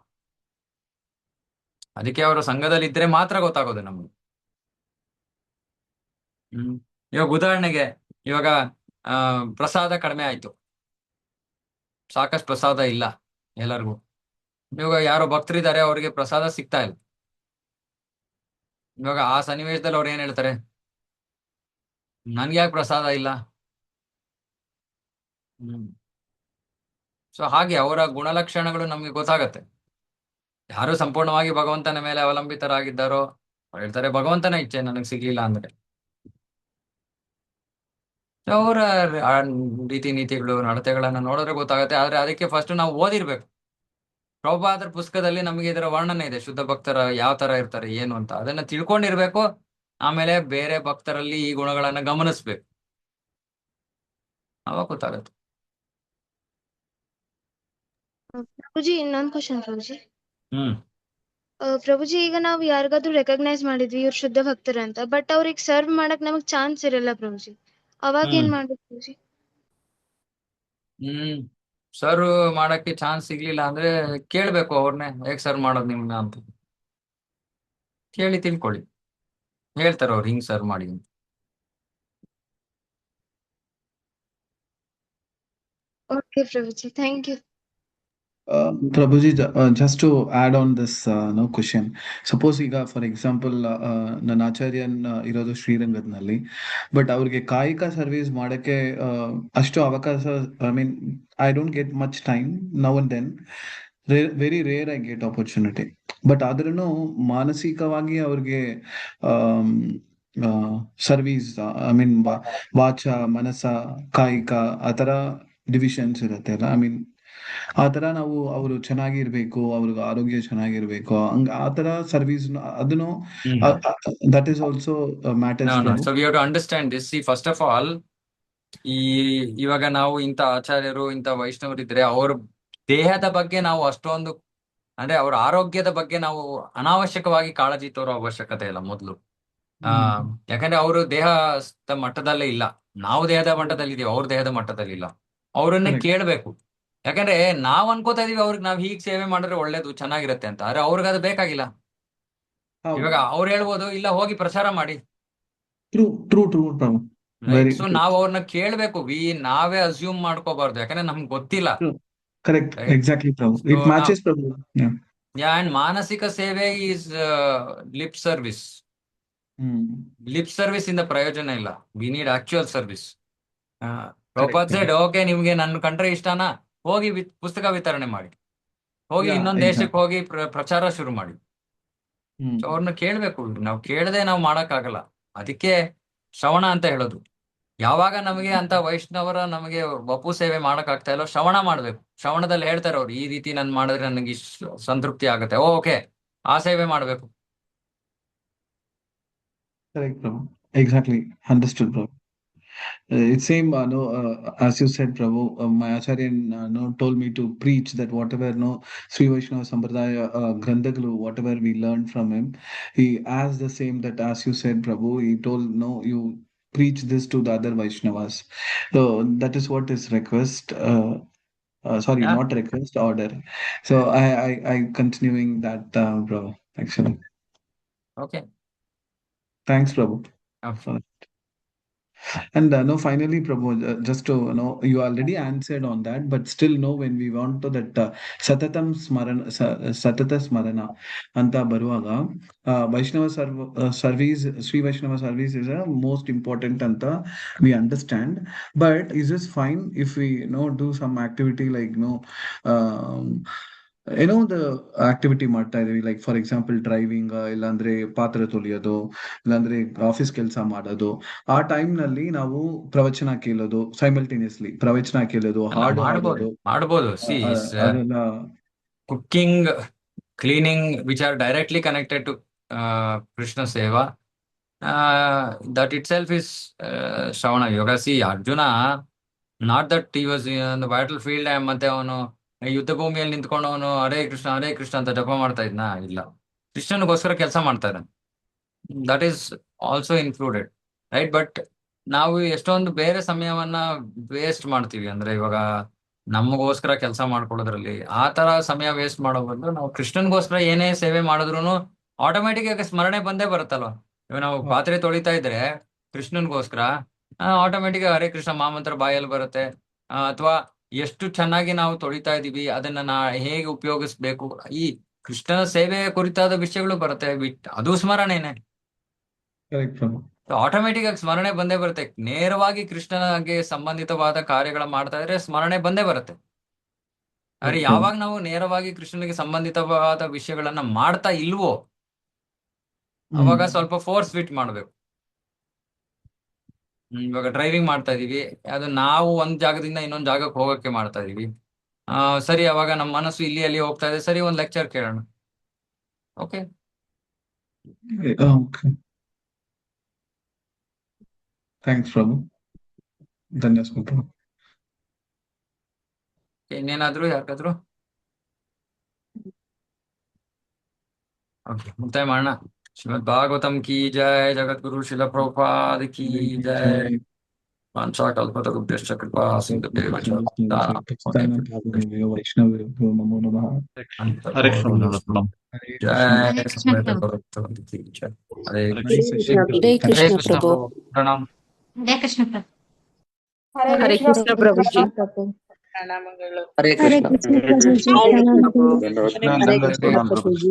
ಅದಕ್ಕೆ ಅವರು ಸಂಘದಲ್ಲಿ ಇದ್ರೆ ಮಾತ್ರ ಗೊತ್ತಾಗೋದು ನಮ್ಗೆ. ಇವಾಗ ಉದಾಹರಣೆಗೆ, ಇವಾಗ ಪ್ರಸಾದ ಕಡಿಮೆ ಆಯ್ತು, ಸಾಕಷ್ಟು ಪ್ರಸಾದ ಇಲ್ಲ ಎಲ್ಲರಿಗೂ. ಇವಾಗ ಯಾರೋ ಭಕ್ತರಿದ್ದಾರೆ, ಅವ್ರಿಗೆ ಪ್ರಸಾದ ಸಿಗ್ತಾ ಇಲ್ಲ. ಇವಾಗ ಆ ಸನ್ನಿವೇಶದಲ್ಲಿ ಅವ್ರು ಏನ್ ಹೇಳ್ತಾರೆ, ನನ್ಗೆ ಯಾಕೆ ಪ್ರಸಾದ ಇಲ್ಲ? ಸೊ ಹಾಗೆ ಅವರ ಗುಣಲಕ್ಷಣಗಳು ನಮ್ಗೆ ಗೊತ್ತಾಗತ್ತೆ. ಯಾರು ಸಂಪೂರ್ಣವಾಗಿ ಭಗವಂತನ ಮೇಲೆ ಅವಲಂಬಿತರಾಗಿದ್ದಾರೋ ಅವ್ರು ಹೇಳ್ತಾರೆ, ಭಗವಂತನ ಇಚ್ಛೆ ನನಗೆ ಸಿಗ್ಲಿಲ್ಲ ಅಂದ್ರೆ. ಅವರ ರೀತಿ ನೀತಿಗಳು, ನಡತೆಗಳನ್ನ ನೋಡಿದ್ರೆ ಗೊತ್ತಾಗತ್ತೆ. ಆದ್ರೆ ಅದಕ್ಕೆ ಫಸ್ಟ್ ನಾವು ಓದಿರ್ಬೇಕು. ಪ್ರಭುಪಾದರ ಪುಸ್ತಕದಲ್ಲಿ ನಮಗೆ ಇದರ ವರ್ಣನೆ ಇದೆ, ಶುದ್ಧ ಭಕ್ತರ ಯಾವ ತರ ಇರ್ತಾರೆ ಏನು ಅಂತ. ಅದನ್ನ ತಿಳ್ಕೊಂಡಿರ್ಬೇಕು. ಆಮೇಲೆ ಬೇರೆ ಭಕ್ತರಲ್ಲಿ ಈ ಗುಣಗಳನ್ನ ಗಮನಿಸ್ಬೇಕು, ಅವಾಗ ಗೊತ್ತಾಗತ್ತೆ. ಪ್ರಭುಜಿ, ಇನ್ನೊಂದ್ ಕ್ವಶನ್ ಪ್ರಭುಜಿ. ಹ್ಮ್ ಪ್ರಭುಜಿ, ಈಗ ನಾವು ಯಾರಿಗಾದ್ರೂ ರೆಕಗ್ನೈಸ್ ಮಾಡಿದ್ವಿ ಇವ್ರು ಶುದ್ಧ ಭಕ್ತರ ಅಂತ, ಬಟ್ ಅವ್ರಿಗೆ ಸರ್ವ್ ಮಾಡಕ್ ನಮಗ್ ಚಾನ್ಸ್ ಇರಲ್ಲ ಪ್ರಭುಜಿ, ಅವಾಗ ಏನ್ ಮಾಡ್ಬೇಕು ಪ್ರಭುಜಿ? ಸರ್ವ್ ಮಾಡಕ್ಕೆ ಚಾನ್ಸ್ ಸಿಗ್ಲಿಲ್ಲ ಅಂದ್ರೆ ಕೇಳ್ಬೇಕು ಅವ್ರನ್ನೇ, ಹೇಗ್ ಸರ್ವ್ ಮಾಡೋದು ನಿಮ್ನ ಅಂತ ಕೇಳಿ ತಿಳ್ಕೊಳ್ಳಿ. ಹೇಳ್ತಾರ ಅವ್ರು ಹಿಂಗ್ ಸರ್ವ್ ಮಾಡಿ ಅಂತ. Okay Prabhuji, thank you. Prabhuji, just to add on this no question. Suppose ಈಗ ಫಾರ್ ಎಕ್ಸಾಂಪಲ್ ನನ್ನ ಆಚಾರ್ಯನ್ ಇರೋದು ಶ್ರೀರಂಗದ್ನಲ್ಲಿ, ಬಟ್ ಅವ್ರಿಗೆ ಕಾಯಿಕ ಸರ್ವಿಸ್ ಮಾಡಕ್ಕೆ ಅಷ್ಟು ಅವಕಾಶ, I mean I don't get much time now and then, very rare I get opportunity. But ಆದ್ರೂ ಮಾನಸಿಕವಾಗಿ ಅವ್ರಿಗೆ ಸರ್ವಿಸ್, ಐ ಮೀನ್ ವಾಚ, ಮನಸ, ಕಾಯಿಕ ಆ ಥರ ಡಿವಿಷನ್ಸ್ ಇರುತ್ತೆ ಅಲ್ಲ. ಐ ಮೀನ್ ಆ ತರ ನಾವು ಅವರು ಚೆನ್ನಾಗಿರ್ಬೇಕು, ಅವ್ರಿಗೆ ಆರೋಗ್ಯ ಚೆನ್ನಾಗಿರ್ಬೇಕು, ಹಂಗ ಆ ತರ ಸರ್ವಿಸ್ ಅದನ್ನು that is also matters. So we have to understand this. See, first of all, ಇವಾಗ ನಾವು ಇಂಥ ಆಚಾರ್ಯರು, ಇಂಥ ವೈಷ್ಣವರು ಇದ್ರೆ ಅವ್ರ ದೇಹದ ಬಗ್ಗೆ ನಾವು ಅಷ್ಟೊಂದು, ಅಂದ್ರೆ ಅವ್ರ ಆರೋಗ್ಯದ ಬಗ್ಗೆ ನಾವು ಅನಾವಶ್ಯಕವಾಗಿ ಕಾಳಜಿ ತೋರೋ ಅವಶ್ಯಕತೆ ಇಲ್ಲ ಮೊದಲು. ಯಾಕಂದ್ರೆ ಅವರು ದೇಹದ ಮಟ್ಟದಲ್ಲೇ ಇಲ್ಲ, ನಾವು ದೇಹದ ಮಟ್ಟದಲ್ಲಿ ಇದೀವಿ, ಅವ್ರ ದೇಹದ ಮಟ್ಟದಲ್ಲಿ ಇಲ್ಲ. ಅವ್ರನ್ನೇ ಕೇಳ್ಬೇಕು. ಯಾಕಂದ್ರೆ ನಾವ್ ಅನ್ಕೋತಾ ಇದೀವಿ ಅವ್ರಿಗೆ ನಾವ್ ಹೀಗ್ ಸೇವೆ ಮಾಡಿದ್ರೆ ಒಳ್ಳೇದು, ಚೆನ್ನಾಗಿರತ್ತೆ ಅಂತ. ಆದ್ರೆ ಅವ್ರಿಗೆ ಅದು ಬೇಕಾಗಿಲ್ಲ. ಇವಾಗ ಅವ್ರು ಹೇಳ್ಬೋದು, ಇಲ್ಲ ಹೋಗಿ ಪ್ರಚಾರ ಮಾಡಿ. ಸೊ ನಾವ್ ಅವ್ರನ್ನ ಕೇಳ್ಬೇಕು. ನಾವೇ ಅಸ್ಯೂಮ್ ಮಾಡ್ಕೋಬಾರ್ದು, ಯಾಕಂದ್ರೆ ನಮ್ಗೆ ಗೊತ್ತಿಲ್ಲ. Correct, exactly Prabhu. It matches Prabhu. And ಮಾನಸಿಕ ಸೇವೆ is lip service. Lip service ಇಂದ ಪ್ರಯೋಜನ ಇಲ್ಲ. We need actual service. Prabhupad side, okay ನಿಮ್ಗೆ ನನ್ನ ಕಂಡ್ರೆ ಇಷ್ಟನಾ, ಹೋಗಿ ಪುಸ್ತಕ ವಿತರಣೆ ಮಾಡಿ, ಹೋಗಿ ಇನ್ನೊಂದ್ ದೇಶಕ್ಕೆ ಹೋಗಿ ಪ್ರಚಾರ ಶುರು ಮಾಡಿ. ಅವ್ರನ್ನ ಕೇಳ್ಬೇಕು. ನಾವು ಕೇಳದೆ ನಾವು ಮಾಡಕ್ಕಾಗಲ್ಲ. ಅದಕ್ಕೆ ಶ್ರವಣ ಅಂತ ಹೇಳೋದು. ಯಾವಾಗ ನಮಗೆ ಅಂತ ವೈಷ್ಣವರ ನಮಗೆ ವಪು ಸೇವೆ ಮಾಡಕ್ ಆಗ್ತಾ ಇಲ್ಲೋ, ಶ್ರವಣ ಮಾಡ್ಬೇಕು. ಶ್ರವಣದಲ್ಲಿ ಹೇಳ್ತಾರೆ ಅವ್ರು, ಈ ರೀತಿ ನನ್ ಮಾಡಿದ್ರೆ ನನಗೆ ಸಂತೃಪ್ತಿ ಆಗುತ್ತೆ, ಓಕೆ ಆ ಸೇವೆ ಮಾಡ್ಬೇಕು. Correct, Prabhu. Exactly. Understood, Prabhu. It's same, no, as you said, Prabhu, my Acharyan no, told me to preach that whatever no Sri Vaishnava Sampradaya Grandhagalu, whatever we learned from him, he asked the same, that as you said, Prabhu, he told, no, you preach this to the other Vaishnavas. So that is what his request, sorry, Yeah. not request, order. So I continuing that, Prabhu, actually. Okay. Thanks, Prabhu. Okay. And no, finally, Prabhu, just to know, you already answered on that, but still, no, when we want to that satata smarana anta baruvaga, Vaishnava service, Sri Vaishnava service is a most important anta we understand. But is this fine if we do some activity like ಏನೋ ಒಂದು activity ಮಾಡ್ತಾ ಇದೀವಿ, like for example driving, ಇಲ್ಲಾಂದ್ರೆ ಪಾತ್ರೆ ತೊಳೆಯೋದು, ಇಲ್ಲಾಂದ್ರೆ office ಕೆಲಸ ಮಾಡೋದು, ಆ time ನಲ್ಲಿ ನಾವು ಪ್ರವಚನ ಕೇಳೋದು, ಸೈಮಲ್ಟೇನಿಯಸ್ಲಿ ಪ್ರವಚನ ಕೇಳೋದು, ಹಾಡು ಮಾಡ್ಬೋದು ಹಾಡೋದು, ಮಾಡ್ಬೋದು. ಸಿ ಅದೆಲ್ಲ cooking, cleaning, which are directly connected to Krishna Seva. That itself is Shravana Yoga. See, Arjuna, not that he was in the battlefield ಮತ್ತೆ ಅವನು ಯುದ್ಧ ಭೂಮಿಯಲ್ಲಿ ನಿಂತ್ಕೊಂಡು ಅವನು ಹರೇ ಕೃಷ್ಣ ಅಂತ ಜಪ ಮಾಡ್ತಾ ಇದ್ನ? ಇಲ್ಲ, ಕೃಷ್ಣನಿಗೋಸ್ಕರ ಕೆಲಸ ಮಾಡ್ತಾ ಇದ್ದಾನೆ. That is also included, right? But ನಾವು ಎಷ್ಟೊಂದು ಬೇರೆ ಸಮಯವನ್ನ ವೇಸ್ಟ್ ಮಾಡ್ತೀವಿ. ಅಂದ್ರೆ ಇವಾಗ ನಮಗೋಸ್ಕರ ಕೆಲಸ ಮಾಡ್ಕೊಳ್ಳೋದ್ರಲ್ಲಿ ಆ ತರ ಸಮಯ ವೇಸ್ಟ್ ಮಾಡೋ ಬದಲು ನಾವು ಕೃಷ್ಣನ್ಗೋಸ್ಕರ ಏನೇ ಸೇವೆ ಮಾಡಿದ್ರು ಆಟೋಮೆಟಿಕ್ ಆಗಿ ಸ್ಮರಣೆ ಬಂದೇ ಬರುತ್ತಲ್ವ. ಇವಾಗ ನಾವು ಪಾತ್ರೆ ತೊಳಿತಾ ಇದ್ರೆ ಕೃಷ್ಣನ್ಗೋಸ್ಕರ ಆಟೋಮೆಟಿಕ್ ಹರೇ ಕೃಷ್ಣ ಮಾಮಂತ್ರ ಬಾಯಲ್ಲಿ ಬರುತ್ತೆ. ಅಥವಾ ಎಷ್ಟು ಚೆನ್ನಾಗಿ ನಾವು ತೊಳಿತಾ ಇದೀವಿ, ಅದನ್ನ ಹೇಗೆ ಉಪಯೋಗಿಸ್ಬೇಕು, ಈ ಕೃಷ್ಣನ ಸೇವೆ ಕುರಿತಾದ ವಿಷಯಗಳು ಬರುತ್ತೆ. ಅದು ಸ್ಮರಣೆನೆ. ಕರೆಕ್ಟ್ ಪ್ರಭು. ಆಟೋಮೆಟಿಕ್ ಆಗಿ ಸ್ಮರಣೆ ಬಂದೇ ಬರುತ್ತೆ. ನೇರವಾಗಿ ಕೃಷ್ಣನಿಗೆ ಸಂಬಂಧಿತವಾದ ಕಾರ್ಯಗಳ ಮಾಡ್ತಾ ಇದ್ರೆ ಸ್ಮರಣೆ ಬಂದೇ ಬರುತ್ತೆ. ಆದ್ರೆ Okay. ಯಾವಾಗ ನಾವು ನೇರವಾಗಿ ಕೃಷ್ಣನಿಗೆ ಸಂಬಂಧಿತವಾದ ವಿಷಯಗಳನ್ನ ಮಾಡ್ತಾ ಇಲ್ವೋ ಅವಾಗ ಸ್ವಲ್ಪ ಫೋರ್ಸ್ ಫಿಟ್ ಮಾಡ್ಬೇಕು. ಇವಾಗ ಡ್ರೈವಿಂಗ್ ಮಾಡ್ತಾ ಇದೀವಿ, ಅದು ನಾವು ಒಂದ್ ಜಾಗದಿಂದ ಇನ್ನೊಂದ್ ಜಾಗಕ್ಕೆ ಹೋಗಕ್ಕೆ ಮಾಡ್ತಾ ಇದೀವಿ. ಸರಿ, ಅವಾಗ ನಮ್ಮ ಮನಸ್ಸು ಇಲ್ಲಿ ಅಲ್ಲಿ ಹೋಗ್ತಾ ಇದೆ. ಸರಿ, ಒಂದ್ ಲೆಕ್ಚರ್ ಕೇಳೋಣ. Okay, Okay. ಥ್ಯಾಂಕ್ಸ್ ಪ್ರಭು. ಧನ್ಯವಾದ ಪ್ರಭು. ಇನ್ನೇನಾದ್ರು ಯಾಕಾದ್ರು? ಓಕೆ, ಮುಕ್ತಾಯ ಮಾಡೋಣ. ಶ್ರೀಮದ್ ಭಾಗವತಂ ಕಿ ಜಯ, ಜಗದ್ಗುರು ಶಿಲ ಪ್ರಭುಪಾದ ಕಿ ಜಯ. ವಾಂಛಾಕಲ್ಪತರುಭ್ಯಶ್ಚ ಕೃಪಾ ಸಿಂಧುಭ್ಯೇವ ಚ ವೈಷ್ಣವೇಭ್ಯೋ ನಮೋ ನಮಃ. ಹರೇ ಕೃಷ್ಣ. ಜಯ ಹರೇ ಕೃಷ್ಣ ಸಮವೇತ ಪ್ರಭು. ಭಗವತ್ ಕಿ ಜಯ. ಹರೇ Hare Krishna. ಹರೇ ಹರೇ ಕೃಷ್ಣ ಕೃಷ್ಣ ಪ್ರಭು. ಪ್ರಭು. ಪ್ರಣಾಮ್. ಹರೇ ಕೃಷ್ಣ ಪ್ರಭು. ಹರೇ ಕೃಷ್ಣ ಪ್ರಭುಜಿ. ಪ್ರಣಾಮಗಳು. ಹರೇ ಹರೇ ಕೃಷ್ಣ. ಕೃಷ್ಣ ಪ್ರಭುಜಿ. ಹರೇ ಪ್ರಣಾಮ. ಕೃಷ್ಣ ಪ್ರಭುಜಿ.